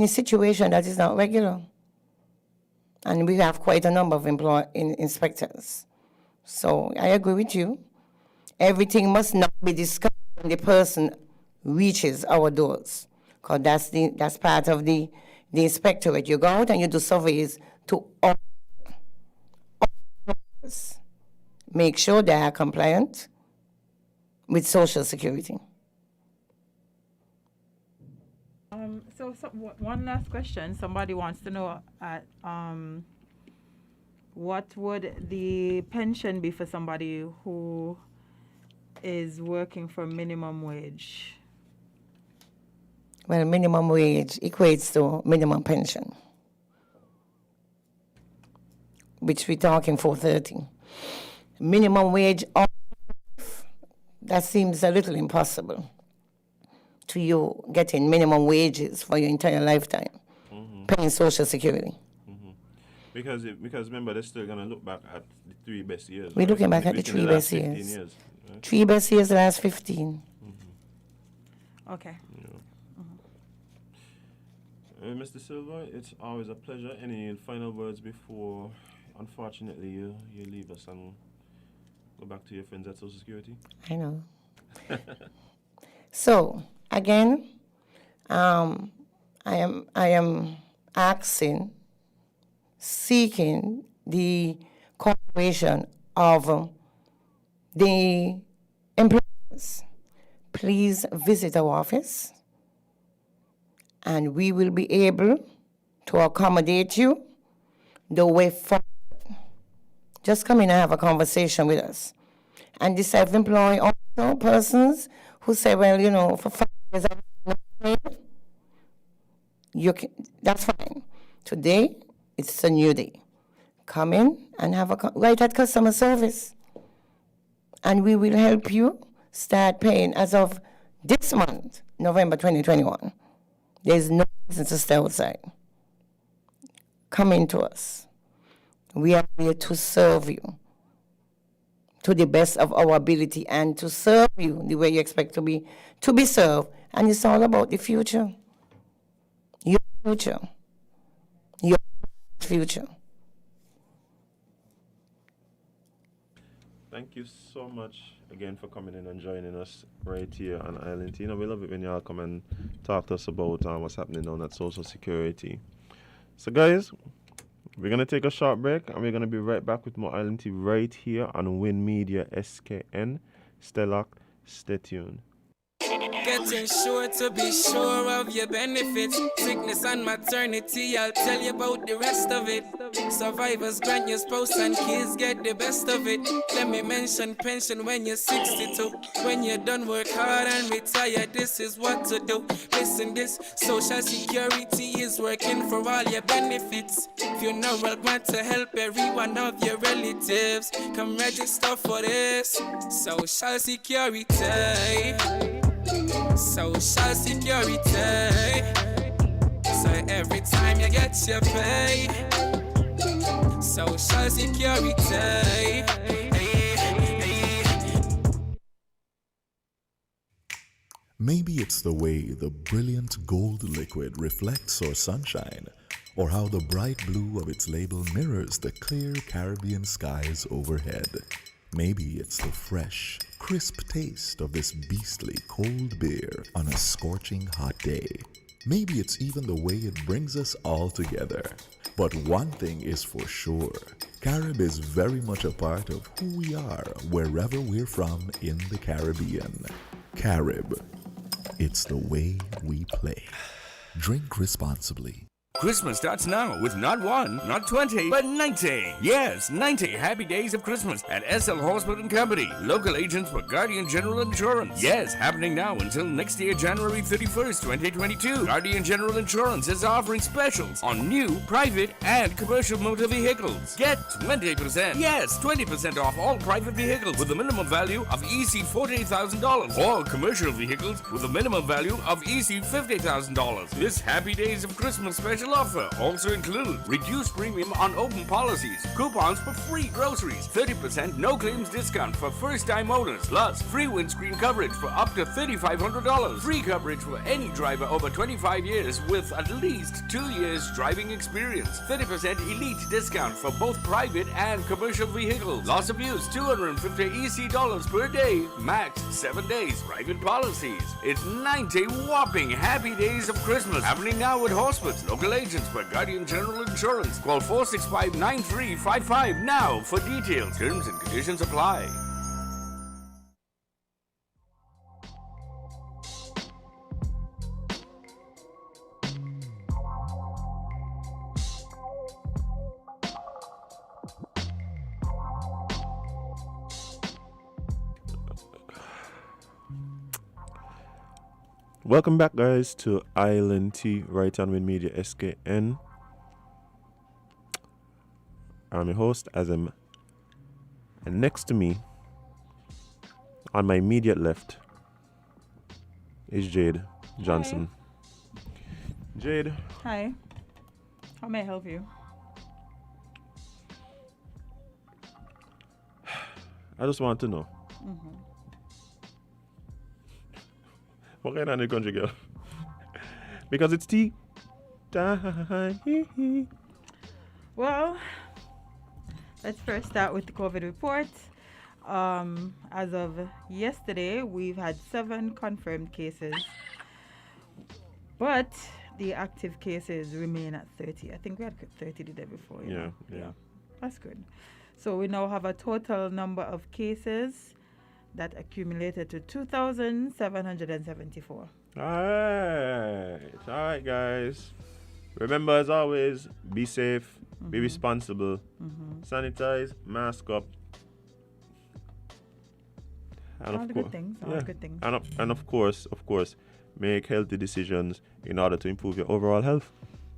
situation that is not regular. And we have quite a number of inspectors. So I agree with you. Everything must not be discovered when the person reaches our doors, because that's part of the inspectorate. You go out and you do surveys to all workers. Make sure they are compliant with Social Security. So one last question. Somebody wants to know what would the pension be for somebody who is working for minimum wage? Well, minimum wage equates to minimum pension, which we're talking $4.30. Minimum wage, that seems a little impossible to you getting minimum wages for your entire lifetime, paying Social Security. Because remember, they're still going to look back at the 3 best years. We're looking back at the Between 3 last best 15 years. right? 3 best years, the last 15. Okay. Mr. Silva, it's always a pleasure. Any final words before, unfortunately, you leave us and go back to your friends at Social Security? I know. So, again, I am seeking the cooperation of the employers. Please visit our office, and we will be able to accommodate you the way forward. Just come in and have a conversation with us. And the self-employed also persons who say, well, for 5 years I'm not paid, that's fine. Today, it's a new day. Come in and have right at customer service. And we will help you start paying as of this month, November 2021. There's no reason to stay outside. Come in to us. We are here to serve you to the best of our ability and to serve you the way you expect to be served. And it's all about the future. Your future. Your future. Thank you so much again for coming in and joining us right here on Island. We love it when y'all come and talk to us about what's happening down at Social Security. So guys, we're going to take a short break and we're going to be right back with more Island right here on Win Media SKN. Stay locked, Stay tuned. Getting sure to be sure of your benefits. Sickness and maternity, I'll tell you about the rest of it. Survivors grant your spouse and kids get the best of it. Let me mention pension when you're 62. When you're done work hard and retire, this is what to do. Listen, this Social Security is working for all your benefits. Funeral grant to help every one of your relatives. Come register for this Social Security. Social Security. So every time you get your pay, Social Security. Maybe it's the way the brilliant gold liquid reflects our sunshine, or how the bright blue of its label mirrors the clear Caribbean skies overhead. Maybe it's the fresh, crisp taste of this beastly cold beer on a scorching hot day. Maybe it's even the way it brings us all together. But one thing is for sure, Carib is very much a part of who we are wherever we're from in the Caribbean. Carib, it's the way we play. Drink responsibly. Christmas starts now with not 1, not 20, but 90. Yes, 90 happy days of Christmas at SL Hospital & Company. Local agents for Guardian General Insurance. Yes, happening now until next year, January 31st, 2022. Guardian General Insurance is offering specials on new, private, and commercial motor vehicles. Get 20%, yes, 20% off all private vehicles with a minimum value of EC $40,000. All commercial vehicles with a minimum value of EC $50,000. This happy days of Christmas special offer also includes reduced premium on open policies, coupons for free groceries, 30% no claims discount for first-time owners, plus free windscreen coverage for up to $3,500, free coverage for any driver over 25 years with at least 2 years driving experience, 30% elite discount for both private and commercial vehicles, loss of use $250 EC per day, max 7 days, private policies. It's 90 whopping happy days of Christmas happening now at Hospits, local agents for Guardian General Insurance. Call 465-9355 now for details. Terms and conditions apply. Welcome back, guys, to Island T, right on Win Media SKN. I'm your host, Azem. And next to me, on my immediate left, is Jade Johnson. Hi. Jade. Hi. How may I help you? I just want to know. What kind of country girl? Because it's tea time. Well, let's first start with the COVID report. As of yesterday, we've had 7 confirmed cases, but the active cases remain at 30. I think we had 30 the day before. Yeah. That's good. So we now have a total number of cases that accumulated to 2,774. All right, guys. Remember, as always, be safe, be responsible, sanitize, mask up. And All the good things. All the good things. And of course, make healthy decisions in order to improve your overall health.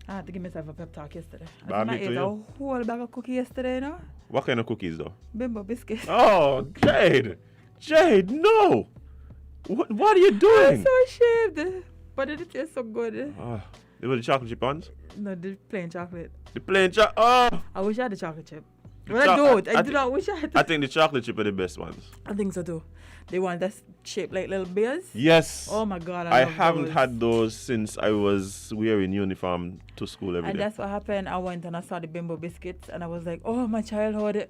I had to give myself a pep talk yesterday. But I ate a whole bag of cookies yesterday, you know? What kind of cookies, though? Bimbo biscuits. Oh, Jade, no! What are you doing? I'm so ashamed. But it tastes so good. They were the chocolate chip ones? No, the plain chocolate. The plain chocolate? Oh! I wish I had the chocolate chip. But I don't. I do not wish I had I think the chocolate chip are the best ones. I think so too. They want that shaped like little bears? Yes. Oh my God, I love haven't those. had those since I was wearing uniform to school every And day. that's what happened. I went and I saw the Bimbo biscuits and I was like, oh, my childhood.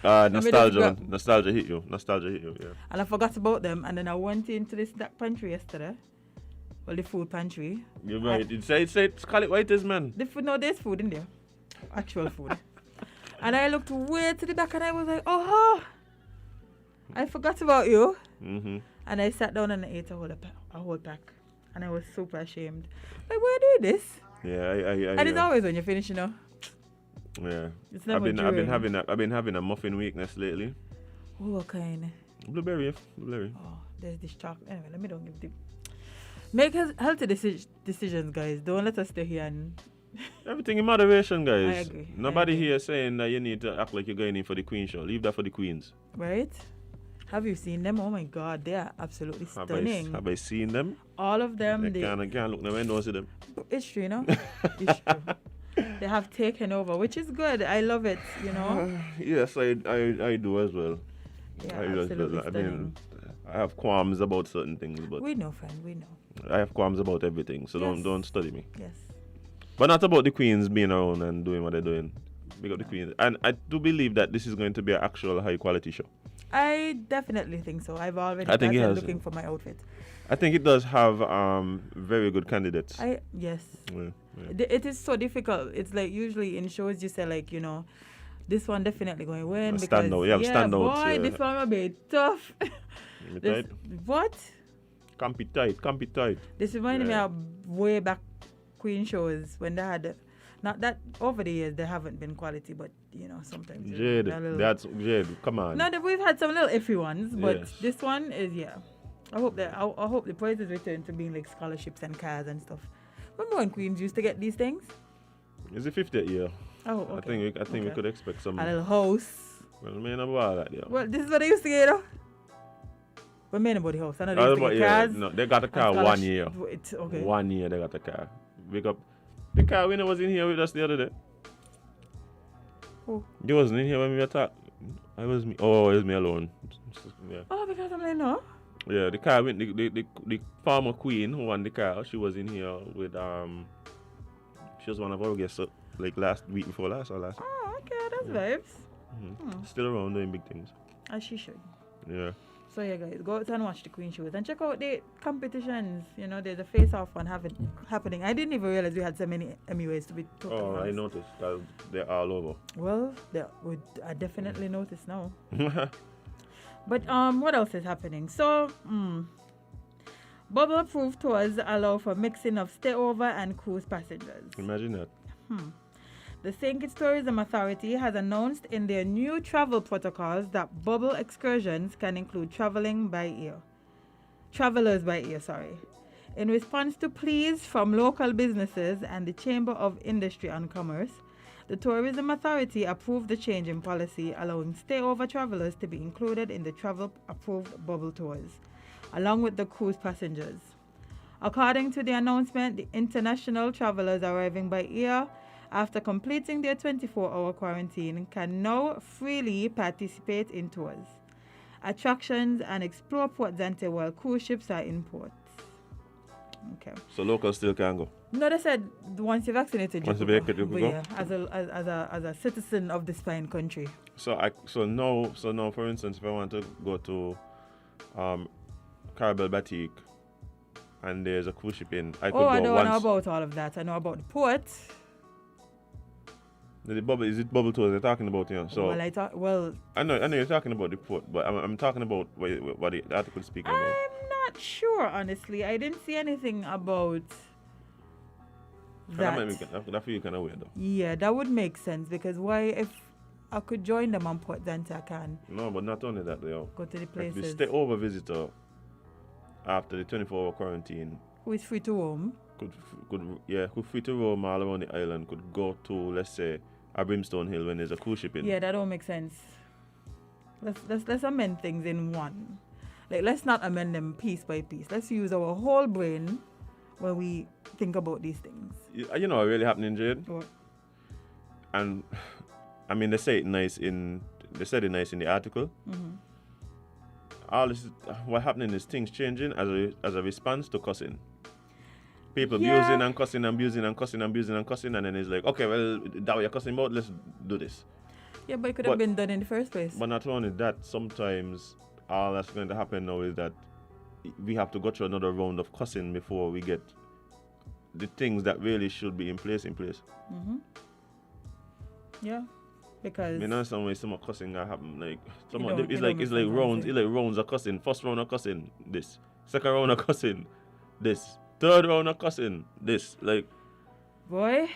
Nostalgia hit you, yeah. And I forgot about them. And then I went into the snack pantry yesterday. Well, the food pantry. You're right. Call it what it is, man. The food, no, there's food in there. Actual food. And I looked way to the back and I was like, oh, I forgot about you. Mm-hmm. And I sat down and I ate a whole pack. And I was super ashamed. Like, why do this? Yeah, And it's always when you finish, you know. Yeah. It's never I've been during. I've been having a muffin weakness lately. Oh, what kind? Blueberry. Oh, there's this chocolate. Anyway, let me don't give the. Make healthy decisions, guys. Don't let us stay here and. Everything in moderation, guys. I agree. Nobody here saying that you need to act like you're going in for the Queen show. Leave that for the Queens. Right? Have you seen them? Oh my God, they are absolutely stunning. Have I seen them? All of them. I can't look now and don't see them. It's true, you know. It's true. They have taken over, which is good. I love it, you know. Yes, I do as well. Yeah, I do as absolutely well. I stunning. mean, I have qualms about certain things, but We know, friend. We know. I have qualms about everything. So Yes. don't study me. Yes. But not about the Queens being around and doing what they're doing. Big up the Queens. And I do believe that this is going to be an actual high quality show. I definitely think so. I've already I think it started has. looking for my outfit. I think it does have very good candidates. Yes. Yeah. It is so difficult. It's like usually in shows you say like, you know, this one definitely going to win. Stand out. You have standouts, boy, yeah. this one will be tough. Me This- tight? what? Can't be tight. This reminded Yeah. me of way back Queen shows when they had, not that over the years they haven't been quality, but you know sometimes. Jade, they're a little- that's Jade. Come on. No, we've had some little iffy ones, but Yes. this one is I hope that I hope the prizes return to being like scholarships and cars and stuff. Remember when Queens used to get these things? It's the 50th year. Oh, okay. I think we could expect some. A little house. Well, man, about that, yeah. Well, this is what they used to get, though. But men about the house. I know they used to get cars. No, they got a car and 1 year. It's okay. 1 year they got a car. Big up. The car winner was in here with us the other day. Who? You wasn't in here when we were talking. I was me. Oh, it was me alone. Yeah. Oh, because I'm like, no. Yeah, the car went. The former queen who won the car. She was in here with She was one of our guests like last week before last or last. Oh, okay, that's vibes. Still around doing big things. As she should. Yeah. So yeah, guys, go out and watch the Queen shows and check out the competitions. You know, there's a face-off one happening. I didn't even realize we had so many MUAs to be talking Oh, about. I noticed that they're all over. Well, I definitely noticed now. But what else is happening? So, bubble-proof tours allow for mixing of stayover and cruise passengers. Imagine that. The St. Kitts Tourism Authority has announced in their new travel protocols that bubble excursions can include travelers by ear, In response to pleas from local businesses and the Chamber of Industry and Commerce, the Tourism Authority approved the change in policy allowing stayover travellers to be included in the travel-approved bubble tours, along with the cruise passengers. According to the announcement, the international travellers arriving by air after completing their 24-hour quarantine can now freely participate in tours, attractions, and explore Port Zante while cruise ships are in port. Okay. So locals still can go. No, they said once you're vaccinated, Once you you're could vaccinated, you go. could Yeah, as a citizen of this fine country. So now, for instance, if I want to go to Carabel Batik and there's a cruise ship in, I could Oh, I go don't once. know about all of that. I know about the port. Is it bubble tours they're talking about here? So Well, I know you're talking about the port, but I'm talking about what the article is speaking about. I'm not sure, honestly. I didn't see anything about that. That feel kind of weird though. Yeah, that would make sense because why if I could join them on Port Zante, I can No, but not only that, though. go to the Like places. the stay over visitor after the 24-hour quarantine Who is free to roam? could free to roam all around the island. Could go to, let's say, a Brimstone Hill when there's a cruise ship in. Yeah, that don't make sense. Let's amend things in one. Like, let's not amend them piece by piece. Let's use our whole brain when we think about these things. You know what really happening, Jade? What? And I mean, they said it nice in the article. All this, what happening is things changing as a response to cussing. People abusing and cussing and abusing and cussing and abusing and cussing, and then it's like, okay, well, that what you're cussing about, let's do this. Yeah, but it could have been done in the first place. But not only that, sometimes all that's going to happen now is that we have to go through another round of cussing before we get the things that really should be in place. Yeah. Because Me know some way some cussing that happen. Like don't- it's you like don't it's make like some rounds. sense. It's like rounds of cussing. First round of cussing. This. Second round of cussing. This. Third round of cussing. This. Like. boy.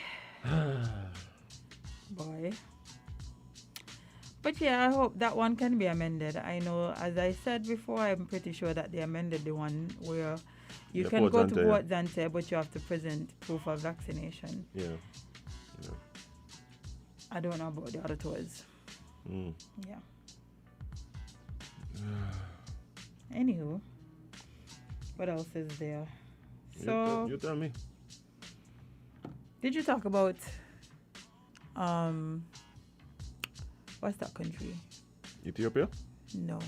Boy. But yeah, I hope that one can be amended. I know, as I said before, I'm pretty sure that they amended the one where you The can Port go to Zante, Port Zante, but you have to present proof of vaccination. Yeah. I don't know about the other tours. Mm. Yeah. Anywho, what else is there? So, You tell me. did you talk about what's that country? Ethiopia? No,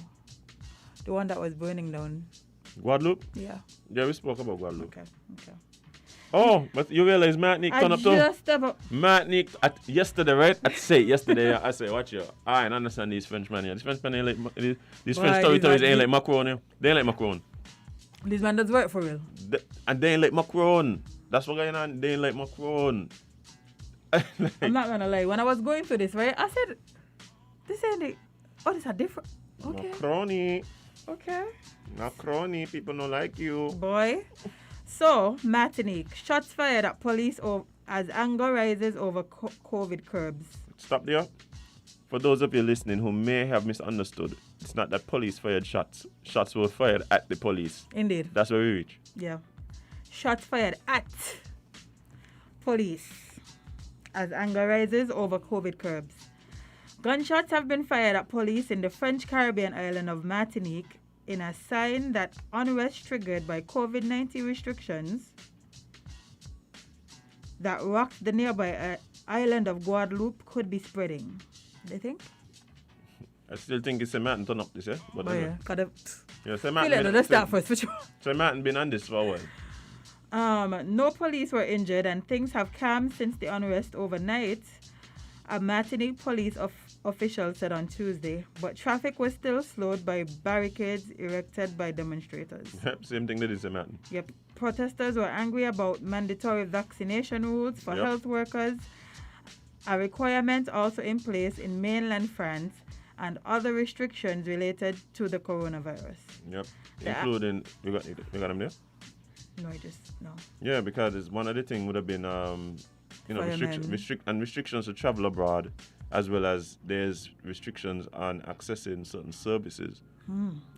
the one that was burning down. Guadeloupe? Yeah. Yeah, we spoke about Guadeloupe. Okay. Okay. Oh, but you realize Martinique turned I up too? just about. Martinique at yesterday, right? Yesterday, I say, watch you. I don't understand these Frenchmen here. These Frenchmen ain't like these French Why, territories these are ain't the- like Macron. Yeah. They ain't like Macron. This man does work for real. And they ain't like Macron. That's what going on. They ain't like Macron. I'm not gonna lie. When I was going through this, right, I said, "This ain't the. Oh, this are different." Okay. Macroni. Okay. Macroni. People don't like you. Boy. So, Martinique, shots fired at police as anger rises over COVID curbs. Stop there. For those of you listening who may have misunderstood, it's not that police fired shots. Shots were fired at the police. Indeed. That's where we reach. Yeah. Shots fired at police as anger rises over COVID curbs. Gunshots have been fired at police in the French Caribbean island of Martinique in a sign that unrest triggered by COVID-19 restrictions that rocked the nearby island of Guadeloupe could be spreading. They think? I still think it's a Martin turn up this, yeah? But Oh, anyway. yeah. Kind of. Yeah, so Let's start first, for sure. So Martin been on this for a while. No police were injured and things have calmed since the unrest overnight, a Martinique police official said on Tuesday, but traffic was still slowed by barricades erected by demonstrators. Same thing that is a Martin. Yep. Protesters were angry about mandatory vaccination rules for health workers, a requirement also in place in mainland France, and other restrictions related to the coronavirus. Yep. Including, we got them there? No. Yeah, because it's one of the things would have been, restrictions to travel abroad, as well as there's restrictions on accessing certain services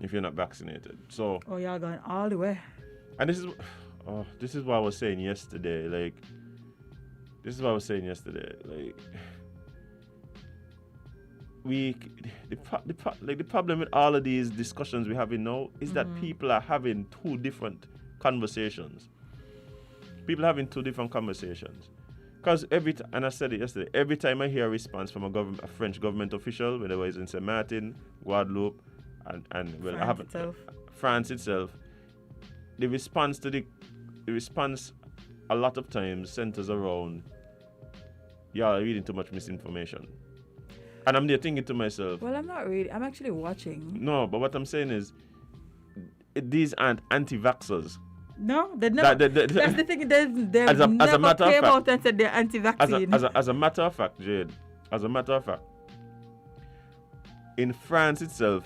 if you're not vaccinated. So. Oh, y'all going all the way. And this is what I was saying yesterday. Like, the problem with all of these discussions we're having now is that people are having two different conversations. Because and I said it yesterday, every time I hear a response from a French government official, whether it's in Saint Martin, Guadeloupe, and France itself, the response a lot of times centers around, y'all are reading too much misinformation. And I'm there thinking to myself, well, I'm not really. I'm actually watching. No, but what I'm saying is, these aren't anti-vaxxers. No, they're not. That's the thing. They've never came out and said they're anti-vaccine. As a matter of fact, Jade, in France itself,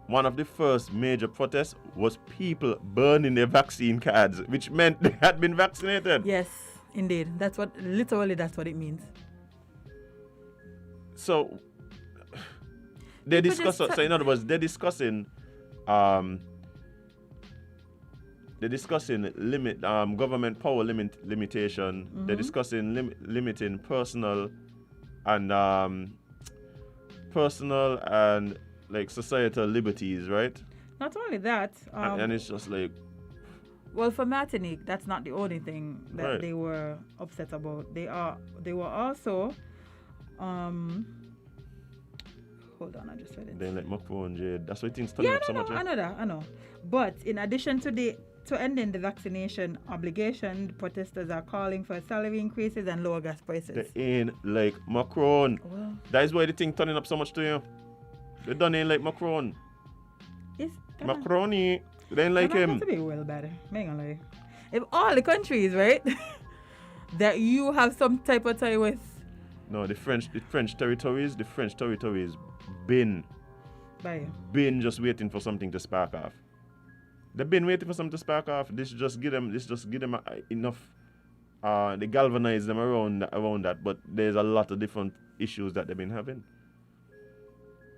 one of the first major protests was people burning their vaccine cards, which meant they had been vaccinated. Yes, indeed. That's what it means. So they discuss. So in other words, they're discussing government power limitation. Mm-hmm. They're discussing limiting personal and like societal liberties, right? Not only that, and it's just like, well, for Martinique, that's not the only thing that right. they were upset about. They were also hold on, I just read it. They like Macron, Jade. That's why things turning up so much. I know. But in addition to ending the vaccination obligation, the protesters are calling for salary increases and lower gas prices. They ain't like Macron. Well, that is why the thing turning up so much to you. They don't ain't like Macron. Macroni. They ain't like him. To be well better. If all the countries, right, that you have some type of tie with, No, the French territories been just waiting for something to spark off. They've been waiting for something to spark off. This just give them enough. They galvanize them around that. But there's a lot of different issues that they've been having.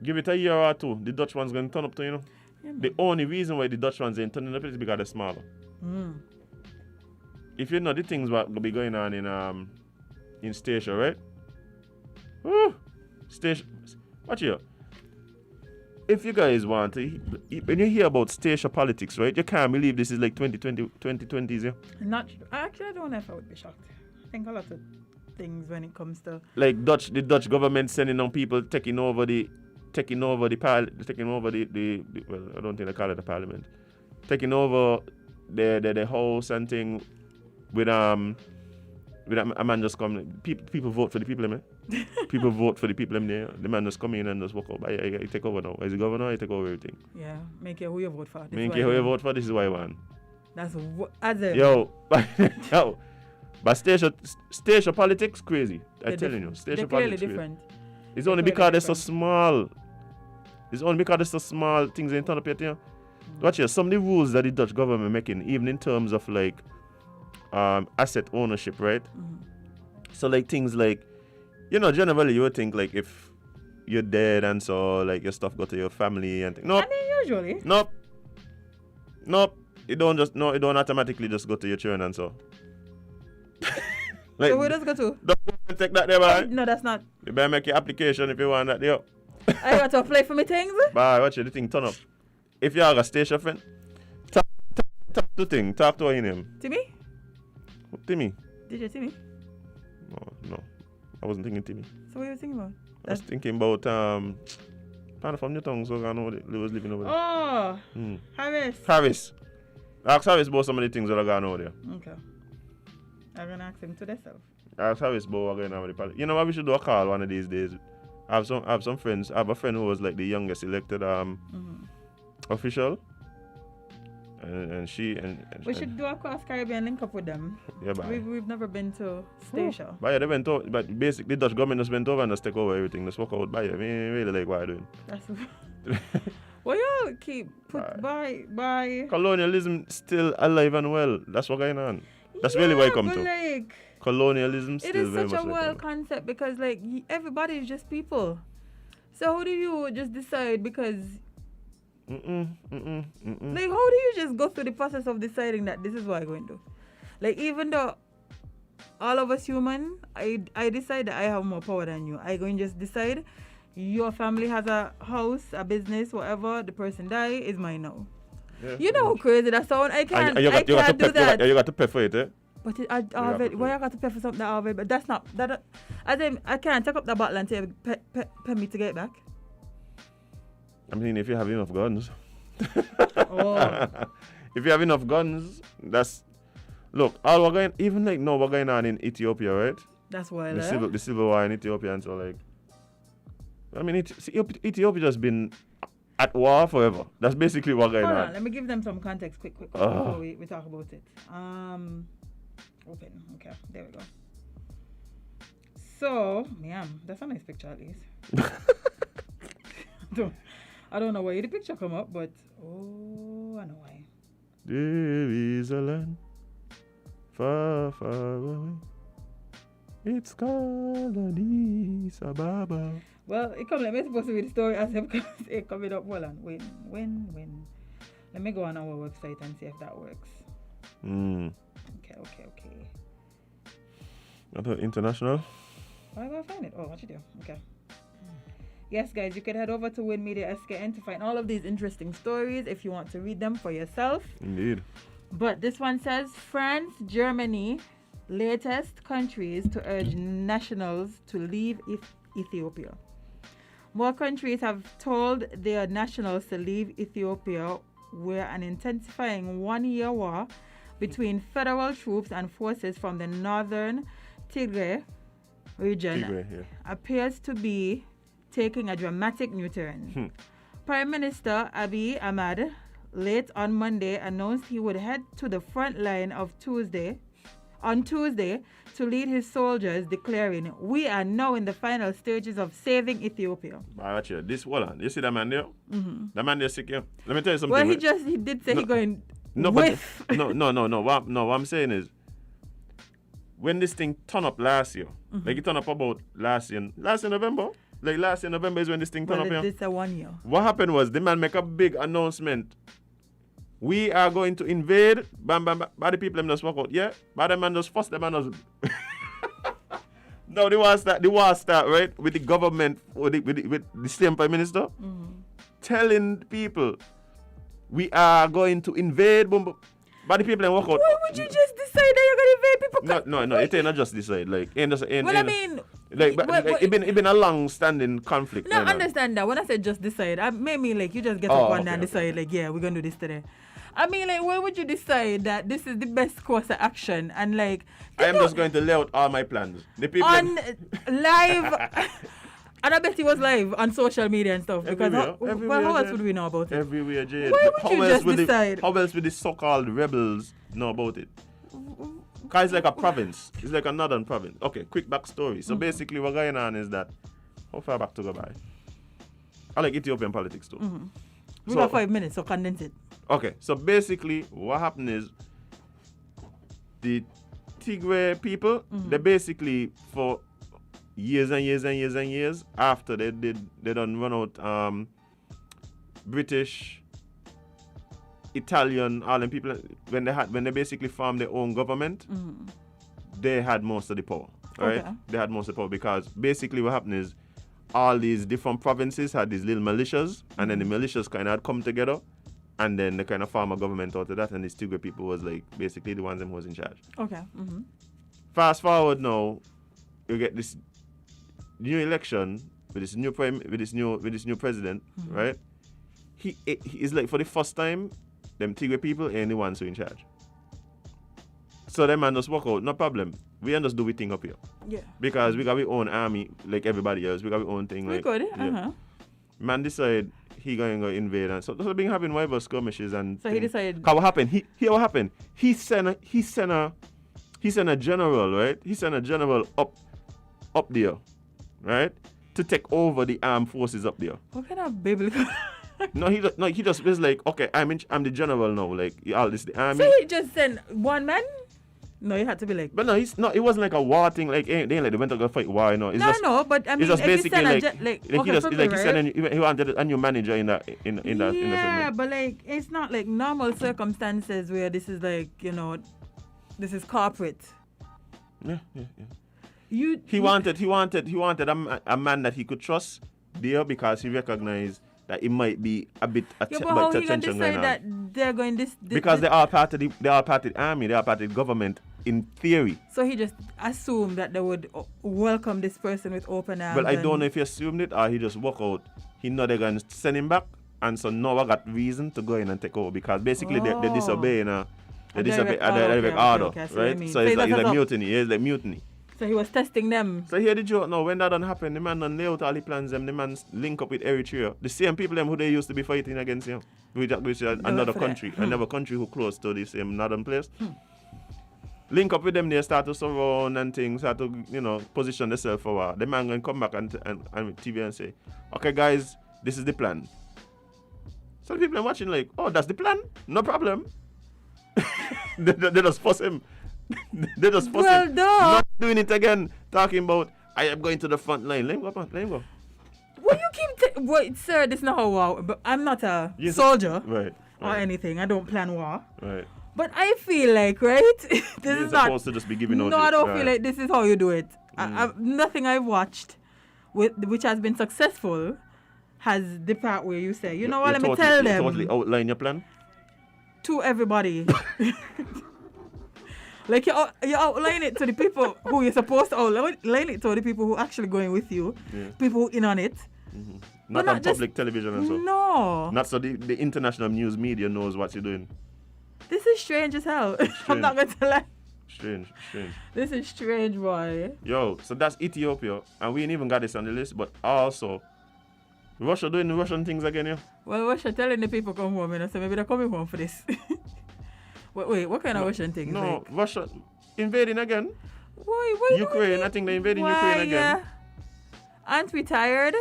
Give it a year or two, the Dutch one's going to turn up to, Yeah, the only reason why the Dutch ones ain't turning up is because they're smaller. If you know the things what will be going on in Statia, right? Woo! Statia, watch here. If you guys want to, when you hear about Statia politics, right? You can't believe this is like 2020s, yeah? Actually, I don't know if I would be shocked. I think a lot of things when it comes to like the Dutch government sending on people taking over the well, I don't think they call it the parliament. Taking over the house and thing with a man just come. People vote for the people, man. People vote for the people there. The man just come in and just walk out. I take over now. As the governor, I take over everything. Yeah, make it who you vote for. Make it who you vote for. This is why I want. That's as a yo. But Statia politics crazy. I'm telling you, Statia politics different. Crazy. It's only because they're so small. It's only because they're so small. Things ain't turn up yet. Yeah. Watch here. Some of the rules that the Dutch government making, even in terms of like asset ownership, right? So like things like, generally you would think like if you're dead and so like your stuff go to your family and nope. I mean, usually. Nope. It don't automatically just go to your children and so. Like, so where does it go to? Don't take that there, man. No, that's not. You better make your application if you want that there. I got to apply for me things? Bye, watch the thing turn up. If you have a Statia friend, talk to her name. Timmy? Timmy? DJ Timmy? No. I wasn't thinking Timmy. So what were you thinking about? I was thinking about Pan from Newton, so I know they was living over there. Oh, Harris. Ask Harris about some of the things that are going on over there. Okay. I'm going to ask him to myself. Ask Harris about what going on with the palace. You know what, we should do a call one of these days. I have some friends. I have a friend who was like the youngest elected official. And she we should do a cross Caribbean link up with them. Yeah, bye. We've never been to Statia. But yeah, they went over, but basically the Dutch government just went over and just take over everything. Just walk out by. I mean, really like what I'm doing. That's well, y'all keep put by colonialism still alive and well. That's what going on. That's really why I come to. Like, colonialism still very much. It is such a wild concept because like everybody is just people. So how do you just decide because like how do you just go through the process of deciding that this is what I'm going to do? Like even though all of us human, I decide that I have more power than you. I going to just decide your family has a house, a business, whatever, the person die is mine now. Yeah. You know how crazy that sound? I can't do that. You got to pay for it, eh? But why I got to pay for something that already? But that's not that. I can't take up the bottle and say pay me to get it back. I mean, if you have enough guns. Oh. If you have enough guns, that's look. All we're going, even like now, we're going on in Ethiopia, right? That's why the civil war in Ethiopia, and so like. I mean, Ethiopia just been at war forever. That's basically what going on. Let me give them some context quick before we talk about it. Open. Okay, there we go. So, that's a nice picture at least. I don't know why the picture come up, but I know why. There is a land far, far away. It's called Addis Ababa. Well, it come. Let me supposed to read the story as if it coming up. Hold on. When. Let me go on our website and see if that works. Okay. I thought international. Why do I find it? Oh, what you do? Okay. Yes, guys, you can head over to Win Media SKN to find all of these interesting stories if you want to read them for yourself. Indeed. But this one says France, Germany, latest countries to urge nationals to leave Ethiopia. More countries have told their nationals to leave Ethiopia, where an intensifying one-year war between federal troops and forces from the northern Tigray region appears to be taking a dramatic new turn. Prime Minister Abiy Ahmed late on Monday announced he would head to the front line on Tuesday on Tuesday to lead his soldiers, declaring, "We are now in the final stages of saving Ethiopia." Watch here. This, hold on. You see that man there? Mm-hmm. That man there sick, yeah? Let me tell you something. Well, right? he did say he going No, with. but no. What I'm saying is, when this thing turned up last year, like it turned up about last year November. Like last year November is when this thing turned up here. This a 1 year. What happened was the man make a big announcement. We are going to invade. Bam, bam, bam. By the people them just walk out. Yeah. By the man just first the man just. No, the war start right with the government with the same prime minister telling people we are going to invade. Boom, boom. But the people them walk out. Why would you just decide that you're gonna invade people? No. It ain't not just decide. Like, Well, I mean, it been a long-standing conflict. No, I understand that. When I said just decide, I mean like you just get up one day and decide like, yeah, we're gonna do this today. I mean, like, why would you decide that this is the best course of action and like? I am just going to lay out all my plans. The people on live, and I bet he was live on social media and stuff. Because everywhere, how else would we know about it? Everywhere, Jade. Why would you just decide? How else would the so-called rebels know about it? Because it's like a province. It's like a northern province. Okay, quick backstory. So basically what's going on is that, how far back to go by? I like Ethiopian politics too. We got 5 minutes, so condense it. Okay, so basically what happened is the Tigray people, they basically for years and years after they done run out British, Italian, all them people when they basically formed their own government, they had most of the power. Right? Okay. They had most of the power because basically what happened is all these different provinces had these little militias, and then the militias kind of had come together, and then they kind of form a government out of that, and these Tigray people was like basically the ones that was in charge. Okay. Fast forward now, you get this new election with this new president, right? He is like for the first time, them Tigray people ain't the ones who in charge. So them man just walk out, no problem. We can just do we thing up here. Yeah. Because we got our own army like everybody else. We got our own thing. We like, could, yeah. Man decide he going to go invade, and so been having rival skirmishes and. So he decided. What happened? What happened? He sent a general, right? He sent a general up there, right, to take over the armed forces up there. What kind of biblical? He just was like, okay, I'm the general now. Like all this the army. So he just sent one man. No, it had to be like. But no, it wasn't like a war thing. Like they ain't like they went to go fight war. You know, it's but I mean, it's just basically he wanted a new manager in that segment. Yeah, but like it's not like normal circumstances where this is like this is corporate. Yeah. He wanted a man that he could trust there because he recognized that it might be a bit but how he gonna tension decide going on. that they're going this because they are part of the army, they are part of the government in theory. So he just assumed that they would welcome this person with open arms. Well, I don't know if he assumed it or he just walk out. He know they're going to send him back, and so now I got reason to go in and take over because basically they're disobeying a direct order, right? So it's like mutiny. It's like mutiny. So he was testing them. So here the joke now, when that done happen, the man done lay out all the plans them, the man link up with Eritrea. The same people them who they used to be fighting against him. Which another country. Another country who close to the same northern place. Link up with them, they start to surround and things, start to, position themselves for war. The man gonna come back and TV and say, okay guys, this is the plan. Some people are watching like, oh, that's the plan? No problem. they just force him. They just force him. Not doing it again. Talking about, I am going to the front line. Let him go, man. Let him go. Well, you keep... Wait, sir, this is not how war... But I'm not a soldier or anything. I don't plan war. Right. But I feel like, right? This is not... supposed to just be giving out... No, I don't feel like this is how you do it. Nothing I've watched which has been successful has the part where you say, let me tell them... You totally outline your plan? To everybody. Like you outline it to the people who you're supposed to outline it to the people who actually going with you, people who in on it. Mm-hmm. Not on public television and so. No. Not so the international news media knows what you're doing. This is strange as hell. I'm not going to lie. Strange. This is strange, boy. Yo, so that's Ethiopia, and we ain't even got this on the list, but also Russia doing the Russian things again, yeah? Well, Russia telling the people come home, so maybe they're coming home for this. Wait, what kind of Russian things? No, like? invading again. Why Ukraine, I think they're invading Ukraine again. Aren't we tired?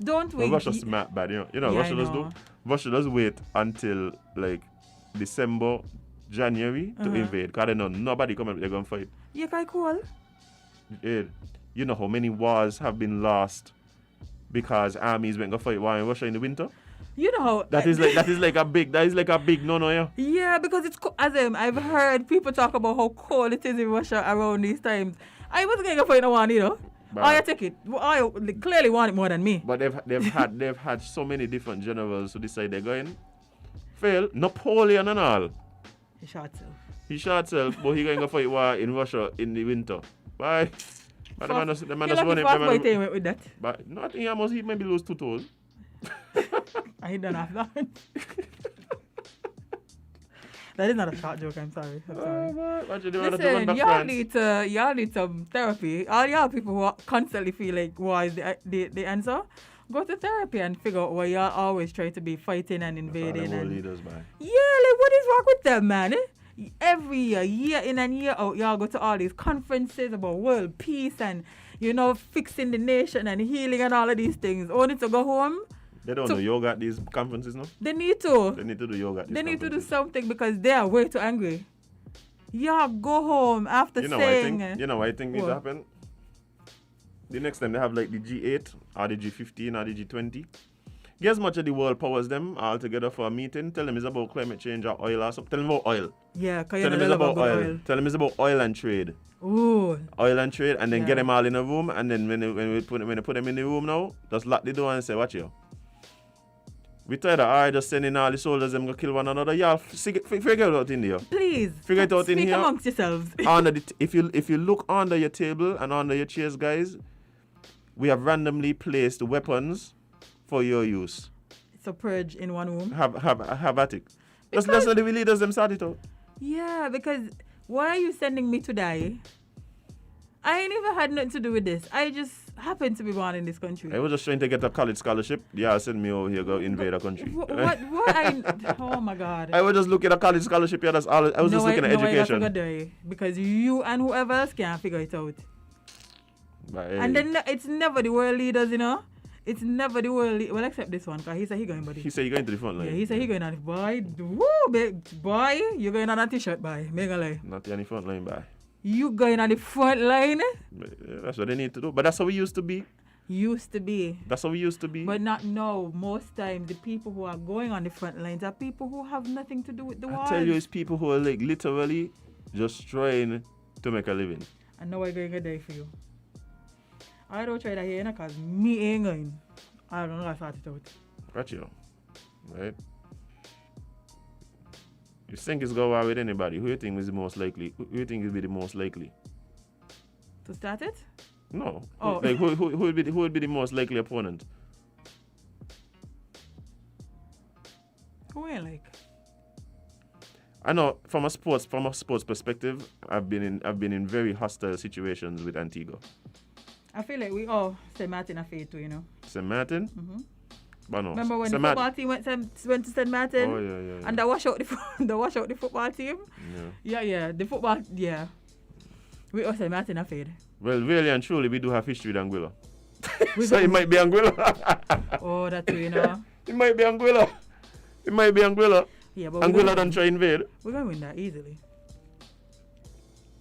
Don't we? Well, Russia's smart bad, You know Yeah, Russia I does know. do? Russia does wait until like December, January to invade. Because they know nobody come up, they're going to fight. Yeah, quite cool. You know how many wars have been lost because armies went to fight war in Russia in the winter? You know how That is like a big no, yeah. Yeah, because it's I've heard people talk about how cold it is in Russia around these times. I wasn't going to fight no one, But- I take it. I clearly want it more than me. But they've had so many different generals who decide they're going. Fail. Napoleon and all. He shot himself. He shot himself, but he going to fight war in Russia in the winter. Bye. But the man just You're run lucky it. fast boy thing with that. But no, I think he maybe lose 2 toes. I don't have that. That is not a short joke. I'm sorry. Listen, Y'all need some therapy. All y'all people who constantly feel like war is the answer. Go to therapy and figure out why y'all always try to be fighting and invading. And leaders, man. yeah, like what is wrong with them, man? Every year in and year out, y'all go to all these conferences about world peace and fixing the nation and healing and all of these things. Only to go home. They don't do yoga at these conferences, no? They need to. They need to do yoga at these They need to do conferences. something because they are way too angry. Y'all go home after saying. You know what I think needs to What? happen? The next time they have like the G8 or the G15 or the G20. Get as much of the world powers them all together for a meeting. Tell them it's about climate change or oil or something. Tell them about oil. Yeah, because Tell them it's you're about about oil. Tell them it's about oil and trade. Ooh. Oil and trade, and then Yeah. get them all in a room. And then when they put them in the room now, just lock the door and say, watch you. We tired of I just sending all the soldiers them go kill one another. Y'all figure it out in there. Please. Figure it out in speak here. amongst yourselves. If you look under your table and under your chairs, guys, we have randomly placed weapons for your use. It's a purge in one room. Have at it. Let's let the leaders them sort it out. Yeah, because why are you sending me to die? I ain't even had nothing to do with this. I just happened to be born in this country. I was just trying to get a college scholarship. Yeah, send me over here go invade a country. Oh my God. I was just looking at college scholarship. Yeah, that's all. I was just looking at education. I die because you and whoever else can't figure it out. But, And then it's never the world leaders, It's never the world well, except this one, because he said he going, buddy. he said you're going to the front line. Yeah, he said he going on it. Boy, boy, you going on a t-shirt, boy. Make a lie. Not on the front line, bye. You going on the front line? That's what they need to do. But that's how we used to be. Used to be. That's how we used to be. But not now. Most times, the people who are going on the front lines are people who have nothing to do with the war. I tell you, it's people who are like literally just trying to make a living. And now I'm going to die for you. I don't try that here, because me ain't going. I don't know how to sort it out. Got you. Right? You think it's go out with anybody? Who you think is the most likely? Who you think will be the most likely? To start it? No. Oh. Like who would be the most likely opponent? Who ain't like? I know from a sports perspective, I've been in very hostile situations with Antigua. I feel like we all St. Martin are faith too, St. Martin? Mm-hmm. But no. Remember when St. the football team went to St. Martin? Oh, yeah. And they wash out the football team? Yeah. The football, yeah. We all St. Martin are faith. Well, really and truly, we do have history with Anguilla. So it might be Anguilla. Oh, that's true, It might be Anguilla. Yeah, but Anguilla don't try invade. We're going to win that easily.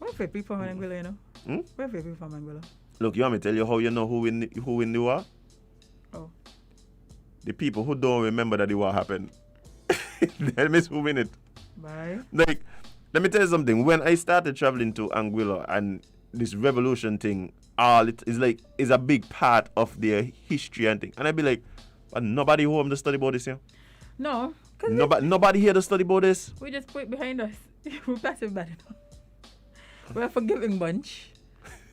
We're fair people from Anguilla, We're fair people from Anguilla. Look, you want me to tell you how you know who win the war? Oh. The people who don't remember that the war happened. That means who win it. Bye. Like, let me tell you something. When I started traveling to Anguilla and this revolution thing, all it is like is a big part of their history and thing. And I'd be like, but nobody home to study about this here. No. Nobody here to study about this. We just put it behind us. We're passive bad enough. We're a forgiving bunch.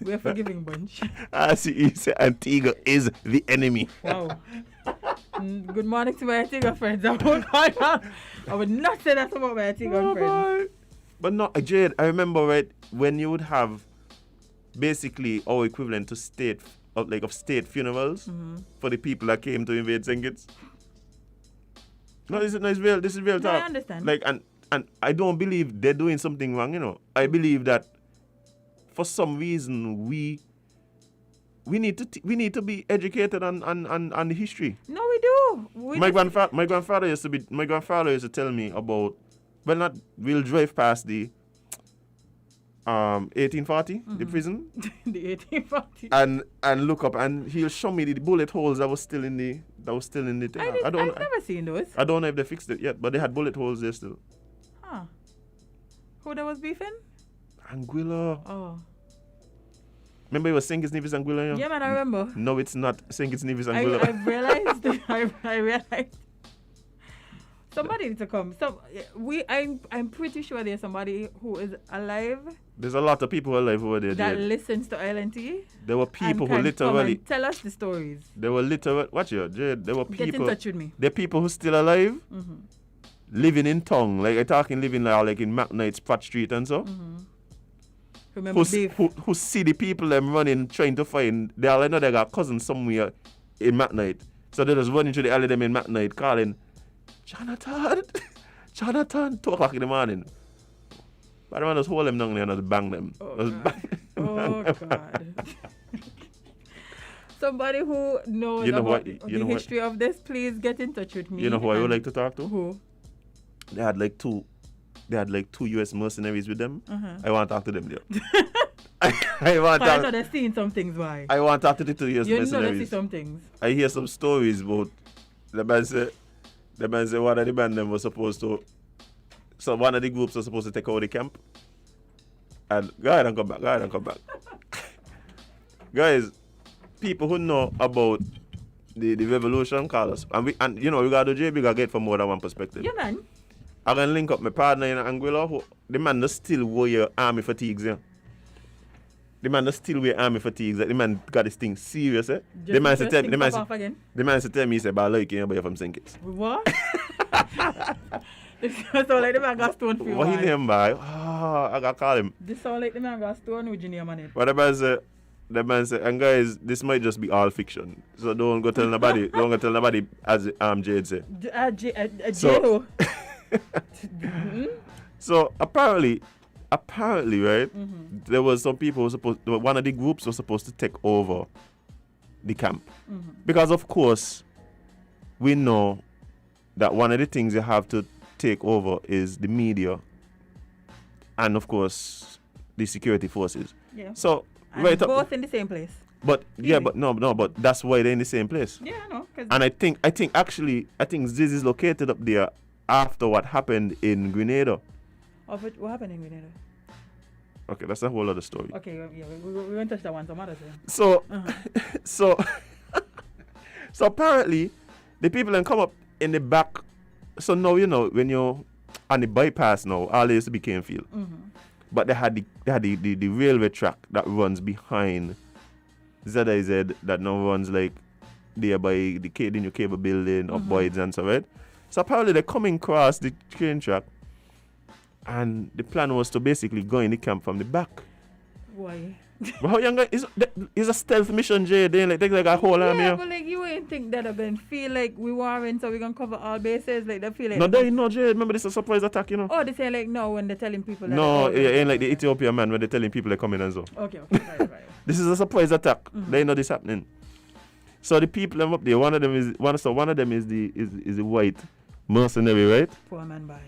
We're a forgiving bunch. I see you say Antigua is the enemy. Wow. Good morning to my Antigua friends. I would not say that about my Antigua friends. But no, Jade, I remember right when you would have basically our equivalent to state funerals for the people that came to invade St. Kitts. No, this is real. This is real talk. I understand. Like and I don't believe they're doing something wrong. I believe that for some reason we need to be educated on the history. No, we do. My grandfather used to tell me about, we'll drive past the 1840, the prison, the 1840, and look up, and he'll show me the bullet holes that was still in the thing. I've never seen those. I don't know if they fixed it yet, but they had bullet holes there still. Huh. Who that was beefing? Anguilla. Oh. Remember it was St. Kitts Nevis Anguilla? Yeah, man, I remember. No, it's not St. Kitts Nevis Anguilla. I realized. I realized. Somebody needs to come. I'm pretty sure there's somebody who is alive. There's a lot of people alive over there. That listens to ILNT. There were people who come literally and tell us the stories. There were literally Jade. There were people. Get in touch with me. There are people who still alive, living in town, like I talking living now, like in McKnight, Pratt Street and so. Remember who see the people them running, trying to find. They all know they got cousins somewhere in McKnight, so they just running through the alley them in McKnight, calling Jonathan, 2 o'clock in the morning. But the man just hold them down there and just bang them. Oh God. Somebody who knows about the history of this, please get in touch with me. You know who I would like to talk to? Who? They had like two US mercenaries with them. I want to talk to them there. I want to I know they're seeing some things, why? I want to talk to the 2 US mercenaries. You know they see some things. I hear some stories about the man say one of the band them was supposed to, so one of the groups was supposed to take over the camp. And go ahead and come back. Guys, people who know about the revolution call us. And you know, we got to JB got get from more than one perspective. Yeah, man. I can link up my partner in Anguilla who the man does still wear army fatigues, yeah. The man does still wear army fatigues. The man got this thing serious, eh? The man said tell me he said, but I like you, but you're from St. Kitts. What? This sound like the man got stone for you. What his name, boy? I got to call him. This sound like the man got stone with your name on it. But the man said, and guys, this might just be all fiction. So don't go tell nobody, as Jade said. So, so apparently, right, there was some people one of the groups was supposed to take over the camp. Because of course, we know that one of the things you have to take over is the media and of course the security forces. Yeah. So and both in the same place. But yeah, but but that's why they're in the same place. Yeah, I know. And I think this is located up there after what happened in Grenada. What happened in Grenada? Okay, that's a whole other story. Okay, yeah, we won't touch that one some other time. So, so apparently, the people then come up in the back. So now you know when you're on the bypass now, all they used to be Canefield. But they had the railway track that runs behind ZIZ that now runs like there by the new cable building of Boyd's and so right. So apparently they're coming across the train track. And the plan was to basically go in the camp from the back. Why? But how young is a stealth mission, Jay? They like take like a whole army. Yeah, but like you ain't think that they're gonna feel like we warring, so we gonna cover all bases. Like they feel like. No, they no, Jay. Remember this is a surprise attack, you know. Oh, they say like no when they're telling people. That no, it ain't like the Ethiopian man when they're telling people they're coming and so. Okay, right. This is a surprise attack. They know this happening. So the people up there, one of them is the white mercenary, right? Poor man, bye.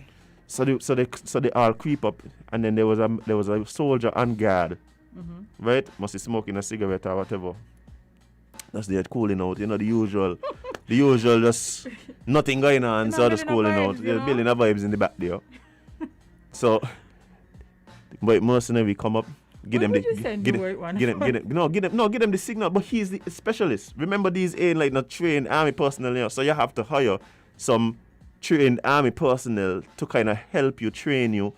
So they all creep up, and then there was a soldier on guard, right? Must be smoking a cigarette or whatever. That's the cooling out, you know, the usual just nothing going on, so just cooling out. They're building a vibes in the back there. So, but mercenary come up, give them the signal. But he's the specialist. Remember, these ain't like not trained army personnel, you know, so you have to hire some trained army personnel to kind of help you, train you,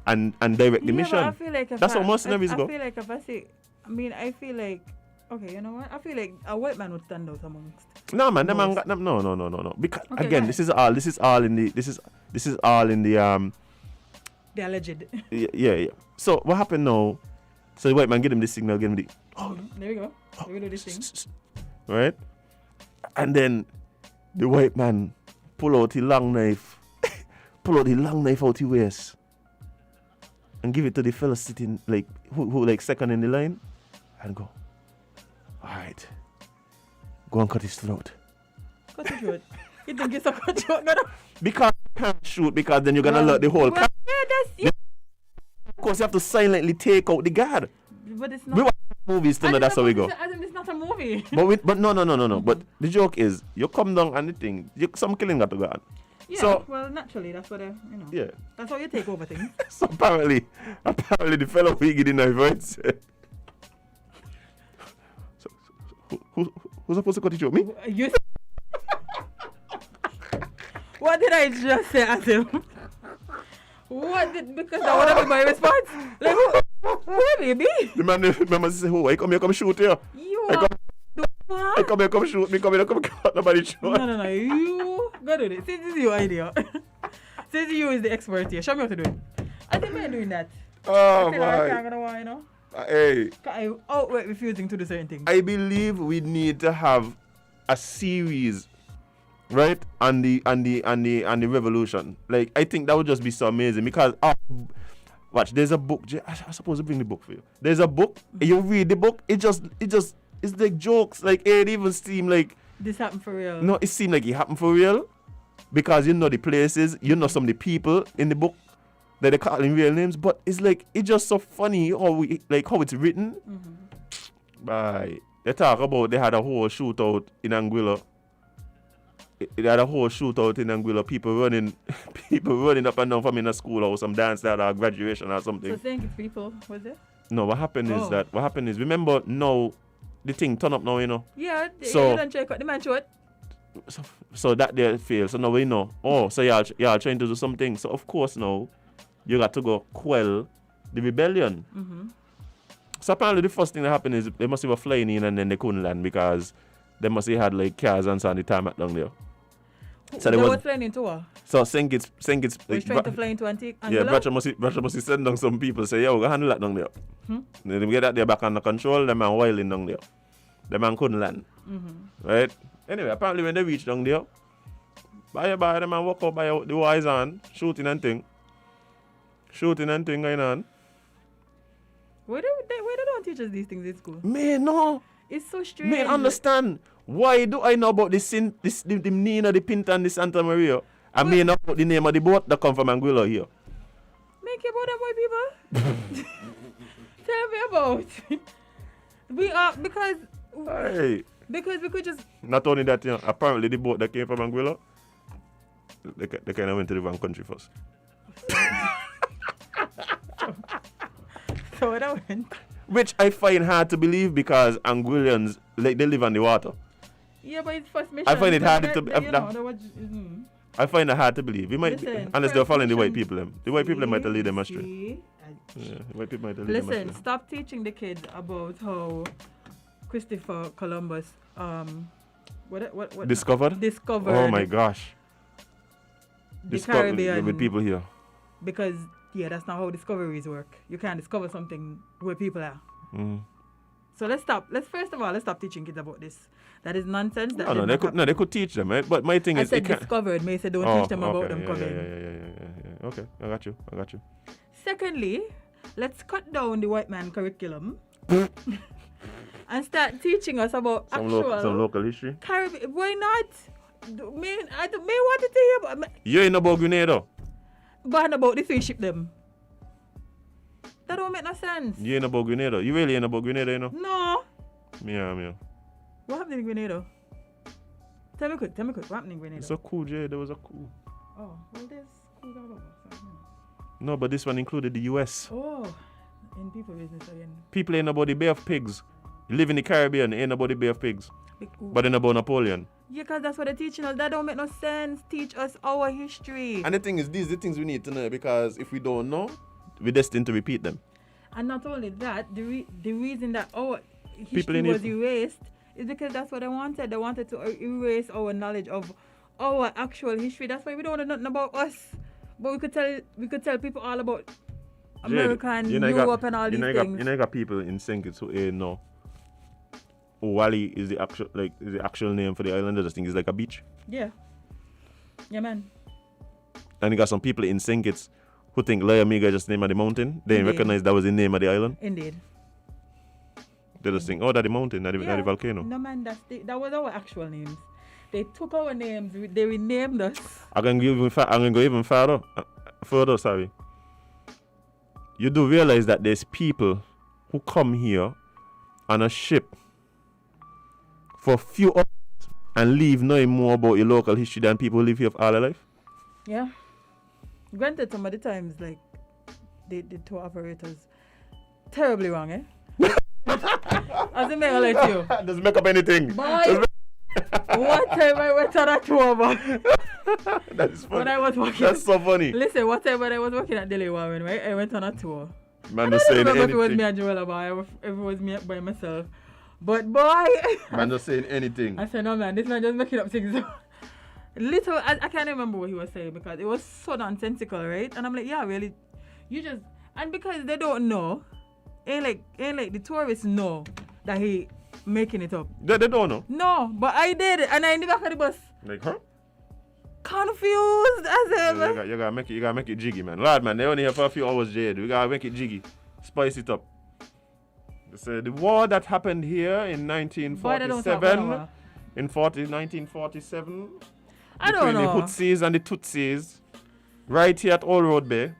and direct the mission. I feel like that's how mercenaries go. I feel like if I say, I feel like, okay, you know what? I feel like a white man would stand out amongst. No, man, no. Because okay, again, this is all in the the alleged. Yeah. So what happened now? So the white man give him the signal, give him the. There we go. We do this thing. Right, and then the white man pull out the long knife out his waist. and give it to the fella sitting like who like second in the line and go, all right, go and cut his throat. Cut his throat. You think it's a cut throat? No. Because you can't shoot because then you're gonna let the whole Well, yeah, that's Of course you have to silently take out the guard. But it's We not. watch movies till that's how we go. I think it's not a movie. But no. But the joke is you come down and the thing, some killing got to go on. Yeah, So well, naturally, that's what yeah. That's how you take over things. So apparently the fellow who get in the voice said, who's supposed to cut the joke? Me? You. What did I just say, Adam? Because that would have been my response. Like, who baby? The man say, "Oh, I come here, come shoot here. You I are. I come here, come shoot me. Come here, come cut nobody shoot." No. You go do it. Since this is your idea. Since you is the expert here, show me how to do it. I think we're doing that. Oh I feel like I can't my! gonna want, you know. Hey, I outright refusing to do certain things. I believe we need to have a series, right? On the revolution. Like I think that would just be so amazing because watch. There's a book. I'm supposed to bring the book for you. There's a book. You read the book. It's like jokes. Like it even seem like This happened for real. no. It seemed like it happened for real because you know the places. You know some of the people in the book that they call in real names. But it's like it's just so funny how how it's written. Bye. They talk about they had a whole shootout in Anguilla. They had a whole shootout in Anguilla. People running up and down from in a school or some dance that or graduation or something. So saying it's people, was it? No, what happened is remember now the thing turn up now, you know. Yeah, So- you don't check out the man short. So that they fail. So now we know. Oh, so y'all trying to do something. So of course now you got to go quell the rebellion. So apparently the first thing that happened is they must have were flying in and then they couldn't land because they must have had like cars and so on the time at down there. So they there were was flying into her. so St. Kitts Was trying to fly into Antigua. yeah, Bradshaw must have send down some people say, yo, go handle that down there. Then they get that there back under control, the man wailing down there. The man couldn't land. Right? Anyway, apparently when they reached down there, the man walk up by the wise on, shooting and thing going on. Why they don't teach us these things in school? Man, no. It's so strange. Man, understand. Why do I know about the Nina, the Pinta, and the Santa Maria? I may know about the name of the boat that come from Anguilla here. Make it about that boy, people. Tell me about. We are because Hey. we could just. Not only that, you know, apparently the boat that came from Anguilla, they kind of went to the wrong country first. So that went. Which I find hard to believe because Anguillians, like, they live on the water. Yeah, but it's first mission. I find it hard That- to- that, you that- know, that was, I find it hard to believe. We might, Listen, unless they're following the white mission- people. The white people might lead them astray. See? Yeah, the white people might lead them Listen, astray. stop teaching the kids about how Christopher Columbus what Discovered? discovered Oh my gosh. the Caribbean with people here. because that's not how discoveries work. You can't discover something where people are. So let's stop teaching kids about this. That is nonsense. That did not happen. They could teach them, right? But my thing I is, said it can't. discovered. May say don't teach them about them coming. Yeah. Okay, I got you. Secondly, let's cut down the white man curriculum and start teaching us about Some actual local history. Caribbean. Why not? Me wanted to hear about You ain't about Grenada. but about the three ship them. That don't make no sense. You ain't about Grenada. You really ain't about Grenada, you know? No. Yeah. What happened in Grenada? Tell me quick. What happened in Grenada? It's a coup, Jay. There was a coup. Oh, well, there's schools all over. So, No, but this one included the US. Oh, in people business again. People ain't about the Bay of Pigs. You live in the Caribbean, ain't about the Bay of Pigs. But ain't about Napoleon. Yeah, because that's what they're teaching us. That don't make no sense. Teach us our history. And the thing is, these are the things we need to know because if we don't know, we're destined to repeat them. And not only that, the reason that our People history in was it- erased is because that's what they wanted. They wanted to erase our knowledge of our actual history. That's why we don't know nothing about us. But we could tell people all about America and Europe and all these things. You know, you got people in St. Kitts who ain't know. Wally is the actual name for the island. I just think it's like a beach. Yeah, man. And you got some people in St. Kitts who think La Amiga is just the name of the mountain. They didn't Indeed. recognize that was the name of the island. Indeed. They just think, oh, that's the mountain, that's the volcano. No man, that was our actual names. They took our names, they renamed us. I'm gonna go even further. Sorry. You do realize that there's people who come here on a ship for a few hours and leave knowing more about your local history than people who live here all their life? Yeah. Granted, some of the times, like, the tour operators, terribly wrong, eh? As in, I'll let you. Doesn't make up anything. Boy, what time I went on a tour, man? That is funny. When I was working. That's so funny. Listen, what time when I was working at Delhi Warren, right? I went on a tour. Man, I just don't saying remember if it was anything. me and Joella, but if it was me by myself. But boy, Man, just saying anything. I said, no man, this man just making up things. Little, I can't remember what he was saying because it was so nonsensical, right? And I'm like, yeah, really, you just, and because they don't know, ain't like the tourists know that he making it up. They don't know. No, but I did, and I in the back of the bus, Like, huh? confused as hell. You gotta make it jiggy, man. Lord, man, they only here for a few hours, Jade. We gotta make it jiggy. Spice it up. So the war that happened here in Boy, they don't talk about 1947, war. in 1947, I don't between know. the Hutsis and the Tutsis, right here at Old Road Bay.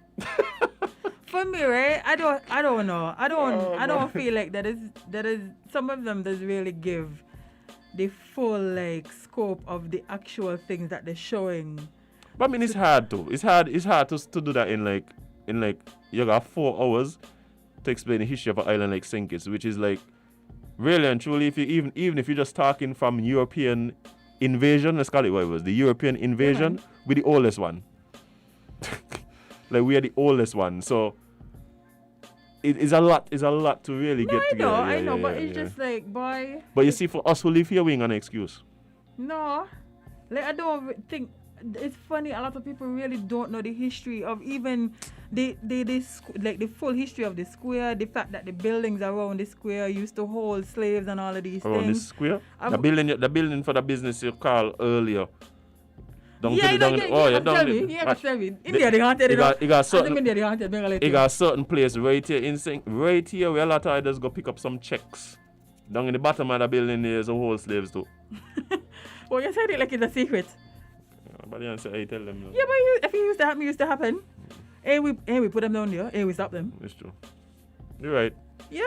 For me, right? I don't know. I don't feel like that is some of them does really give the full like scope of the actual things that they're showing. But I mean, it's hard to. It's hard to do that in like you got 4 hours to explain the history of an island like St. Kitts, which is like really and truly, if you even if you're just talking from European invasion, let's call it what it was, the European invasion, we're the oldest one. Like we are the oldest one, so it's a lot to really get together. I know, but it's just like, boy. But you see, for us who live here, we ain't got an excuse. No, like I don't think it's funny. A lot of people really don't know the history of even the full history of the square. The fact that the buildings around the square used to hold slaves and all of these Around things. this square, the building for the business you called earlier. Tell me. You can tell me. India, they haunted it. It got certain. India, they haunted. It got a certain place right here where a lot of others go pick up some checks. Down in the bottom of the building there's a whole slaves too. Well, you said it like it's a secret. But you say, tell them. Yeah, but if it used to happen. Hey, we put them down there. Hey, we stop them. It's true. You're right. Yeah.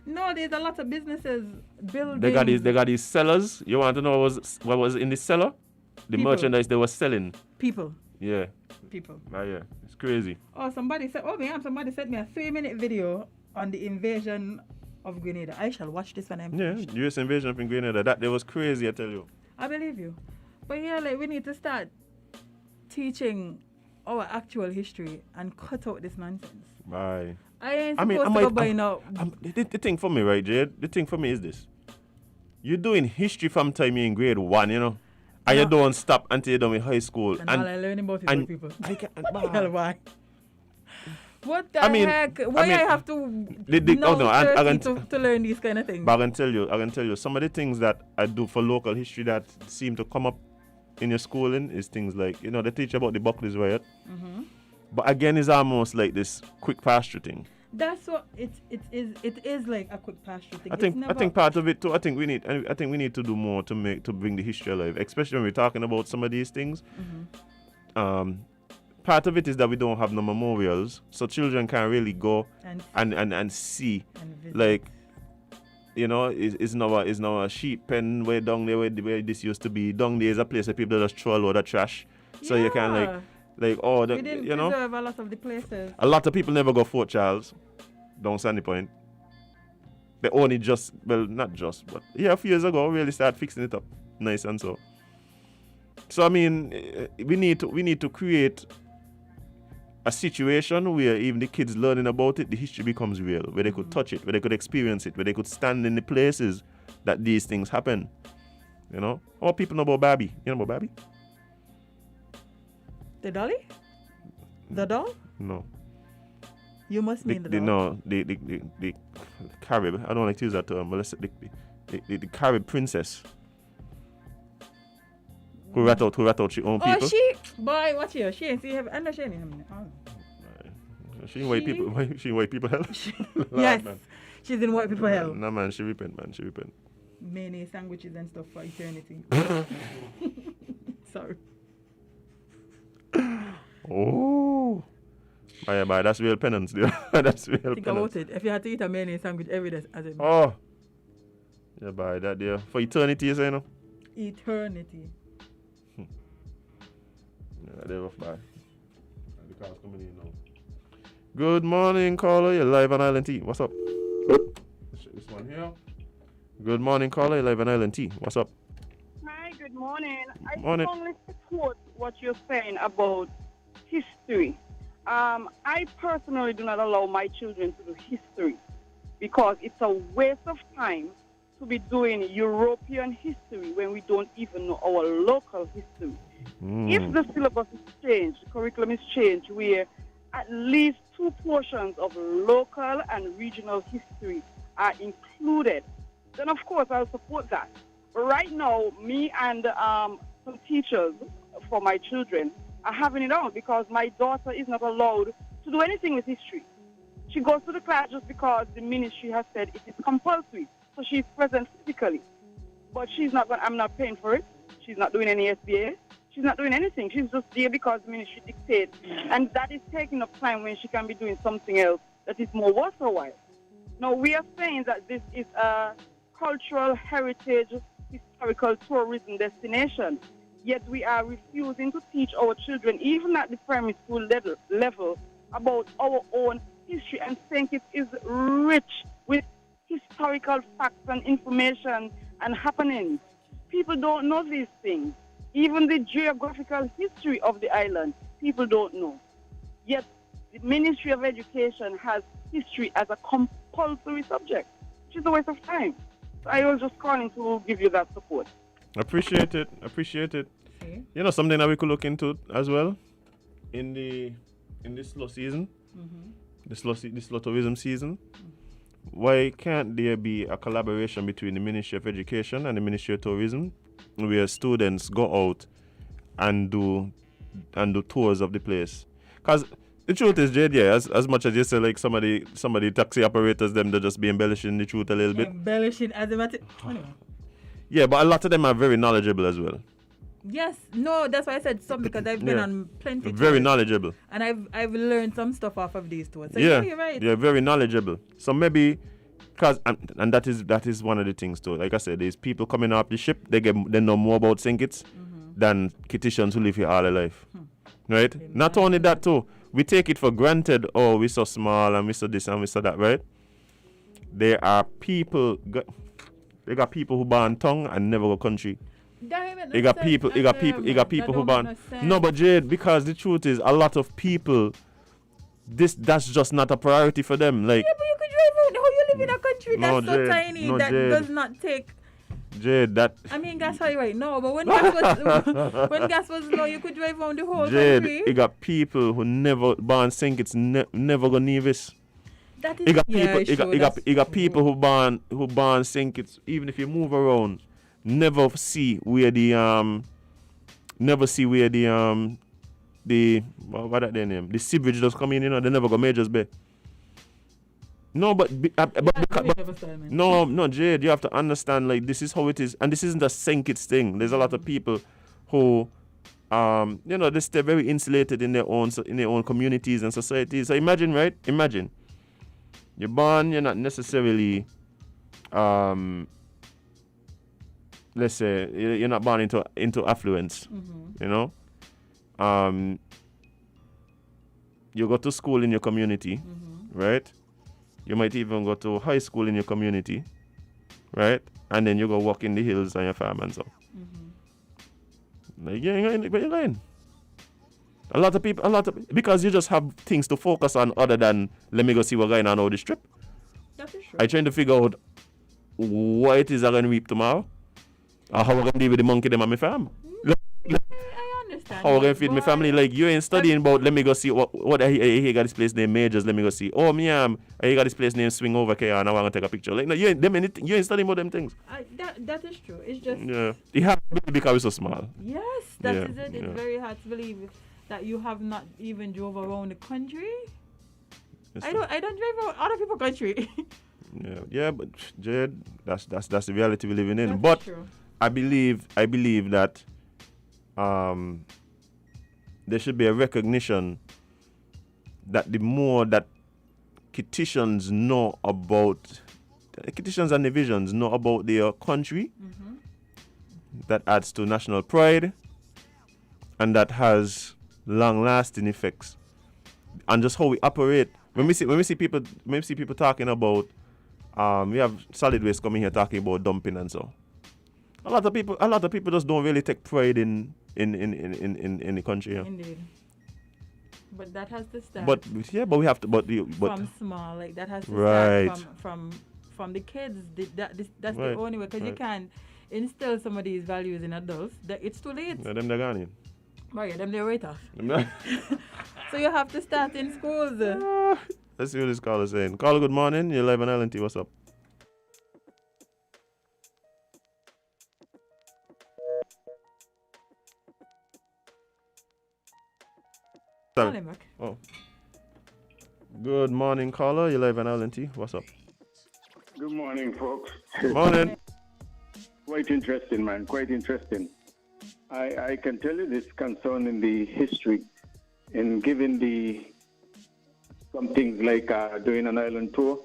No, there's a lot of businesses building. They got these sellers. You want to know what was in the cellar? The People. merchandise they were selling. People. Yeah. People. Yeah. It's crazy. Oh, somebody sent me a 3-minute video on the invasion of Grenada. I shall watch this when I'm finished. US invasion of Grenada. That was crazy, I tell you. I believe you. But yeah, like we need to start teaching our actual history and cut out this nonsense. Bye. I ain't supposed to go buying out. The thing for me, right, Jade? The thing for me is this. You're doing history from time you're in grade 1, you know? And you don't stop until you're done with high school. And all I learn about it with people. Why? What the heck? Why I have to to learn these kind of things? But I can tell you, some of the things that I do for local history that seem to come up in your schooling is things like, they teach about the Buckley's riot. Mm-hmm. But again, it's almost like this quick pass-through thing. That's what it is like a quick pass-through thing. I think part of it too. I think we need to do more to bring the history alive, especially when we're talking about some of these things. Mm-hmm. Part of it is that we don't have no memorials, so children can really go and see, and like, is now a sheep pen where down there where this used to be. Down there is a place where people just throw a load of trash, so you can we didn't preserve a lot of the places. A lot of people never go Fort Charles, down Sandy Point. They only not just, but a few years ago really start fixing it up, nice and so. So I mean, we need to create a situation where even the kids learning about it, the history becomes real, where they could touch it, where they could experience it, where they could stand in the places that these things happen. All people know about Barbie. You know about Barbie? The dolly? The doll? No. You must mean the doll. The Carib. I don't like to use that term, but let's say the Carib princess. Who rat out your own people. Oh, boy, watch here. She ain't see him. I know she ain't him. She in white people. She in white people hell. Lord, Yes, man. she's in white people hell. No man, she repent, man. She repent. Mayonnaise sandwiches and stuff for eternity. Sorry. Oh. Bye. That's real penance, dude. That's real Think penance. about it. If you had to eat a mayonnaise sandwich every day, as in Oh. Yeah, bye. That there for eternity, you say no? eternity. Yeah, they're rough, bye. The car's coming in now. Good morning, caller. You're live on Island T. What's up? This one here. Good morning, caller. You're live on Island T. What's up? Hi, good morning. I Morning. strongly support what you're saying about history. I personally do not allow my children to do history because it's a waste of time to be doing European history when we don't even know our local history. If the syllabus is changed, the curriculum is changed, where at least 2 portions of local and regional history are included, then of course I'll support that. But right now, me and some teachers for my children are having it out because my daughter is not allowed to do anything with history. She goes to the class just because the ministry has said it is compulsory. So she's present physically. But she's not going, I'm not paying for it. She's not doing any SBA. She's not doing anything. She's just there because the ministry dictates. And that is taking up time when she can be doing something else that is more worth her while. Now, we are saying that this is a cultural heritage, historical tourism destination. Yet we are refusing to teach our children, even at the primary school level, about our own history and saying it is rich with historical facts and information and happenings. People don't know these things. Even the geographical history of the island, people don't know. Yet the Ministry of Education has history as a compulsory subject, which is a waste of time. So I was just calling to give you that support. Appreciate it. Okay. You know something that we could look into as well in this slow season, the slow tourism season. Why can't there be a collaboration between the Ministry of Education and the Ministry of Tourism, where students go out and do tours of the place? Because the truth is, Jade, yeah, as much as you say, like somebody taxi operators, they're just be embellishing the truth a little bit. Embellishing as a matter. Anyway. Yeah, but a lot of them are very knowledgeable as well. Yes, no, that's why I said some because I've been on plenty. Very tours, knowledgeable. and I've learned some stuff off of these tours. So Yeah, you're right. yeah, very knowledgeable. So maybe, cause and that is one of the things too. Like I said, there's people coming off the ship. They know more about St. Kitts than Kittitians who live here all their life, right? Not only that too, we take it for granted. Oh, we're so small and we so this and we so that, right? There are people. They got people who born tongue and never go country. You got people who born. No, but Jade, because the truth is, a lot of people, that's just not a priority for them. Like, Yeah, but you could drive out. How you live in a country No, that's so Jade, tiny no, that Jade. does not take. Jade, that I mean, gas high right now, but when gas was low, you could drive around the whole Jade, country. you got people who never born St. Kitts, never go Nevis. That is You got yeah, people, sure, you got people who born St. Kitts. Even if you move around, never see where the what that their name? The sewage just come in. You know, they never go Majors Bay. No, but no, Jade, you have to understand. Like, this is how it is, and this isn't a St. Kitts thing. There's a lot of people who, they stay very insulated in their own communities and societies. So imagine, right? Imagine. You're born, you're not necessarily, let's say, you're not born into affluence, you know? You go to school in your community, right? You might even go to high school in your community, right? And then you go walk in the hills on your farm and so. Like, where you going? A lot of people, because you just have things to focus on other than, let me go see what's going on this trip. That is true. I'm trying to figure out what it is I'm going to reap tomorrow, or how I'm going to deal with the monkey them on my farm. I understand. How I'm going to feed my family. Like, you ain't studying about, let me go see what he got this place named Majors, let me go see. Oh, me, he got this place named Swing Over here, and I want to take a picture. Like, no, you ain't studying about them things. That is true. It's just. Yeah. It has to be because we're so small. Yes, that is it. It's very hard to believe that you have not even drove around the country. I don't drive out other people's country. Yeah, but Jade, that's the reality we're living in. That's But true. I believe that there should be a recognition that the more that Kititians know about Kititians and Divisions know about their country, that adds to national pride, and that has long-lasting effects. And just how we operate. When we see people talking about we have solid waste coming here talking about dumping and so. A lot of people just don't really take pride in the country. Yeah. Indeed. But that has to start. But we have to. But from small, like that has to right. start from the kids. That's Right. the only way, because you Right. can't instill some of these values in adults. It's too late. Yeah, them they're gone in. Right, yeah, them they're right off. So you have to start in schools. Let's see what this caller is saying. Caller, good morning. You're live on LNT. What's up? Sorry. Call him back. Oh. Good morning, caller. You're live on LNT. What's up? Good morning, folks. Morning. Quite interesting, man. Quite interesting. I can tell you this concerning the history in giving some things like doing an island tour.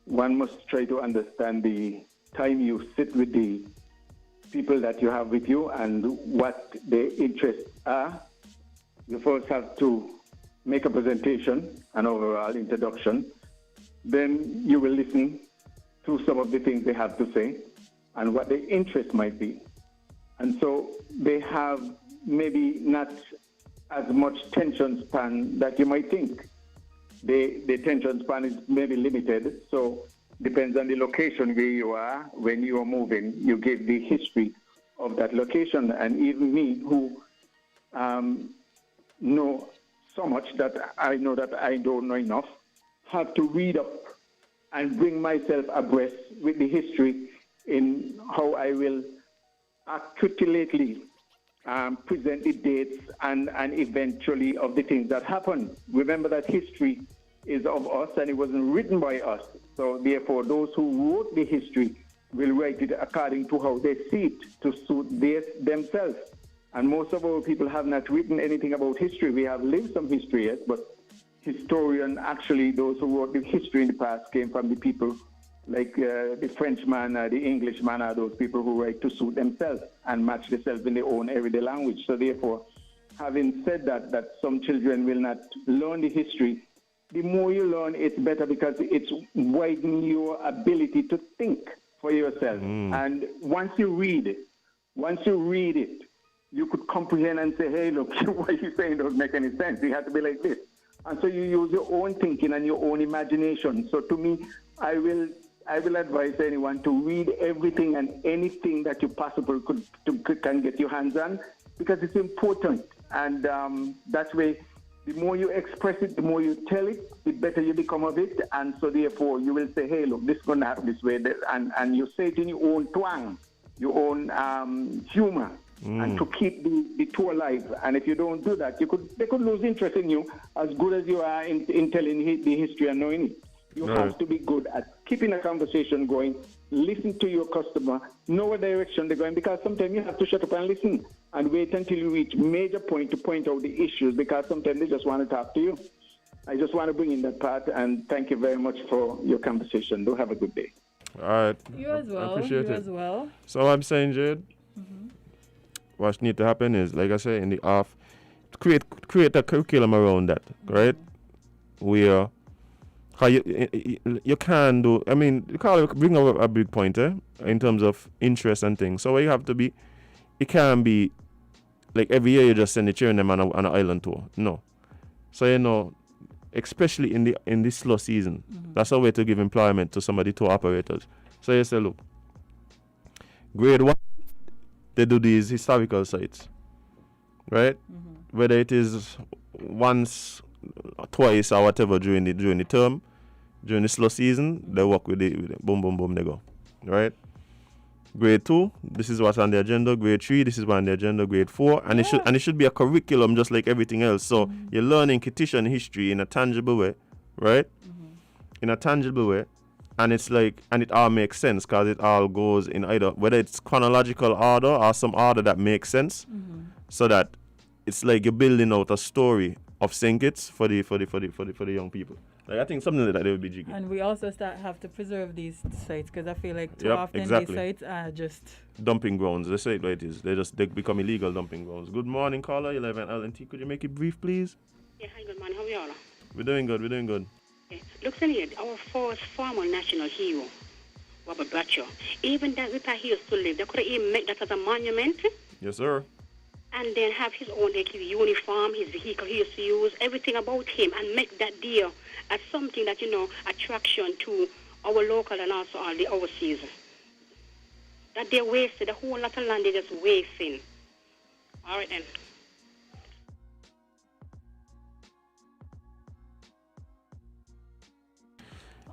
One must try to understand the time you sit with the people that you have with you and what their interests are. You first have to make a presentation, an overall introduction. Then you will listen to some of the things they have to say and what their interest might be. And so they have maybe not as much attention span that you might think. The attention span is maybe limited, so depends on the location where you are. When you are moving, you give the history of that location. And even me, who know so much that I know that I don't know enough, have to read up and bring myself abreast with the history in how I will articulately present the dates and eventually of the things that happen. Remember that history is of us and it wasn't written by us. So therefore, those who wrote the history will write it according to how they see it to suit themselves. And most of our people have not written anything about history. We have lived some history, yes, but historian, actually, those who wrote the history in the past came from the people like the Frenchman, the Englishman, are those people who write to suit themselves and match themselves in their own everyday language. So therefore, having said that some children will not learn the history, the more you learn, it's better because it's widening your ability to think for yourself. And once you read it, you could comprehend and say, hey, look, what you're saying doesn't make any sense. You have to be like this. And so you use your own thinking and your own imagination. So to me, I will advise anyone to read everything and anything that you possibly can get your hands on, because it's important. And that way, the more you express it, the more you tell it, the better you become of it. And so therefore, you will say, hey, look, this is going to happen this way. And you say it in your own twang, your own humor. And to keep the tour alive. And if you don't do that, they could lose interest in you as good as you are in telling the history and knowing it. You have to be good at keeping a conversation going, listen to your customer, know what direction they're going, because sometimes you have to shut up and listen and wait until you reach major point to point out the issues, because sometimes they just want to talk to you. I just want to bring in that part, and thank you very much for your conversation. Do have a good day. All right. You as well. I appreciate it. As well. So I'm saying, Jade, what needs to happen is, like I said, in the off, create a curriculum around that, right? Where how you can do. I mean, you can't bring up a big point, in terms of interest and things. So what you have to be, it can't be like every year you just send the children them on an island tour. No. So especially in this slow season, that's a way to give employment to some of the tour operators. So you say, look, grade 1. They do these historical sites, right? Whether it is once, twice, or whatever during the term, during the slow season, they work with it. Boom, boom, boom, they go, right? Grade 2, this is what's on the agenda. Grade 3, this is what's on the agenda. Grade 4, and it should be a curriculum just like everything else. So you're learning Kititian history in a tangible way right? In a tangible way. And it's like, and it all makes sense because it all goes in either, whether it's chronological order or some order that makes sense, so that it's like you're building out a story of St. Kitts for the young people. Like, I think something like that they would be jiggy. And we also have to preserve these sites because I feel like too Yep, often exactly. these sites are just Dumping grounds. They say it like it is. They become illegal dumping grounds. Good morning, caller 11 LNT. Could you make it brief, please? Yeah, hi, good morning. How are you all? We're doing good. We're doing good. Look, here, our first former national hero, Robert Bradshaw, even that retired he used to live, they could have even make that as a monument Yes, sir. and then have his own, like his uniform, his vehicle he used to use, everything about him, and make that deal as something that, attraction to our local and also all the overseas. That they wasted, the whole lot of land they just wasting. All right, then.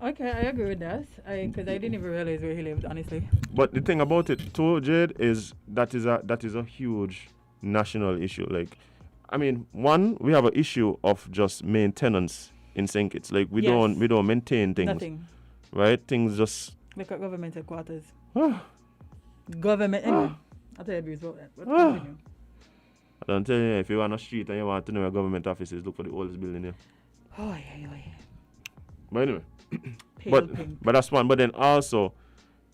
okay. I agree with that. Because I didn't even realize where he lived, honestly. But the thing about it too, Jade, is that is a huge national issue. Like, I mean, one, we have an issue of just maintenance in St. Kitts. Like, we Yes. don't maintain things. Nothing. Right? Things just Look at government headquarters. Government. Anyway, I'll tell you abuse about that. But continue. I don't tell you, if you're on a street and you want to know where government office is, look for the oldest building here. Oh, yeah. But anyway, Pale pink. but that's one. But then also,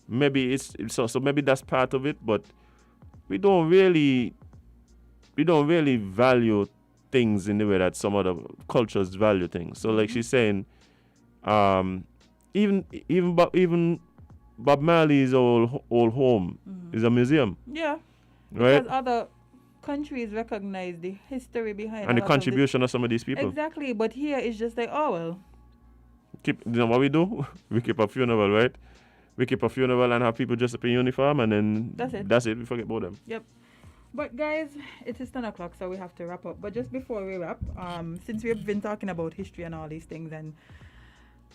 maybe it's so maybe that's part of it. But we don't really value things in the way that some other cultures value things. So like she's saying, even Bob Marley's old home is a museum. Yeah. Right. Because other countries recognize the history behind And a the lot contribution of some of these people. Exactly. But here it's just like, oh, well. You know what we do? We keep a funeral, right? We keep a funeral and have people dress up in uniform, and then That's it. We forget about them. Yep. But guys, it is 10 o'clock, so we have to wrap up. But just before we wrap, since we've been talking about history and all these things and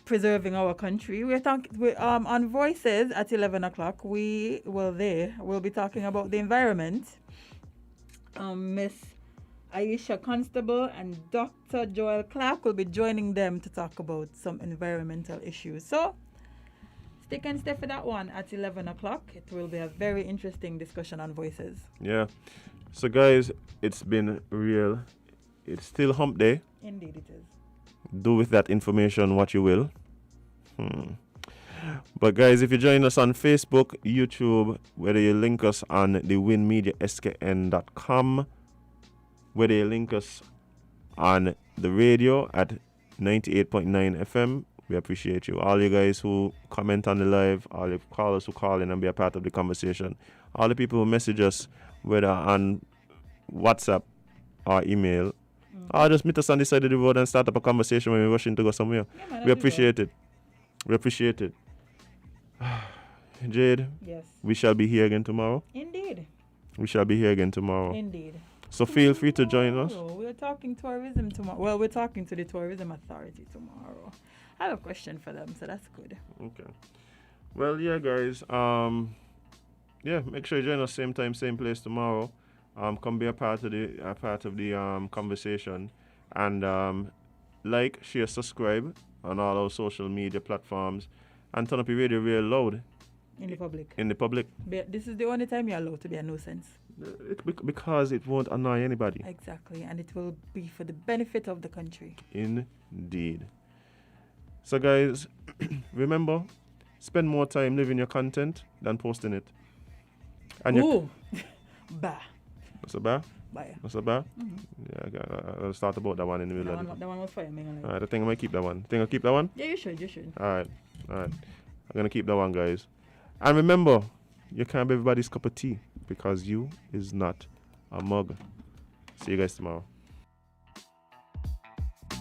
preserving our country, we're talking on Voices at 11 o'clock. We'll be talking about the environment. Miss Aisha Constable and Dr. Joel Clark will be joining them to talk about some environmental issues. So stick and stay for that one at 11 o'clock. It will be a very interesting discussion on Voices. Yeah. So guys, it's been real. It's still hump day. Indeed it is. Do with that information what you will. But guys, if you join us on Facebook, YouTube, whether you link us on the winmediaskn.com, whether you link us on the radio at 98.9 FM, we appreciate you. All you guys who comment on the live, all the callers who call in and be a part of the conversation, all the people who message us, whether on WhatsApp or email, or just meet us on the side of the road and start up a conversation when we're rushing to go somewhere. Yeah, We appreciate it. We appreciate it. Jade, Yes. we shall be here again tomorrow. Indeed. We shall be here again tomorrow. Indeed. So feel free to join us. We're talking tourism tomorrow. Well, we're talking to the Tourism Authority tomorrow. I have a question for them, so that's good. Okay. Well, yeah, guys. Make sure you join us same time, same place tomorrow. Come be a part of the conversation, and like, share, subscribe on all our social media platforms, and turn up your radio real loud. In the public. In the public. This is the only time you're allowed to be a nuisance. Because it won't annoy anybody. Exactly, and it will be for the benefit of the country. Indeed. So guys, remember, spend more time living your content than posting it. And Ooh. Bah. What's a bar? Bye. What's a bar? Yeah, I'll start about that one in the middle of it. That one was fire, man. Alright, I think I might keep that one. Think I'll keep that one? Yeah, you should. Alright. I'm gonna keep that one, guys. And remember, you can't be everybody's cup of tea because you is not a mug. See you guys tomorrow.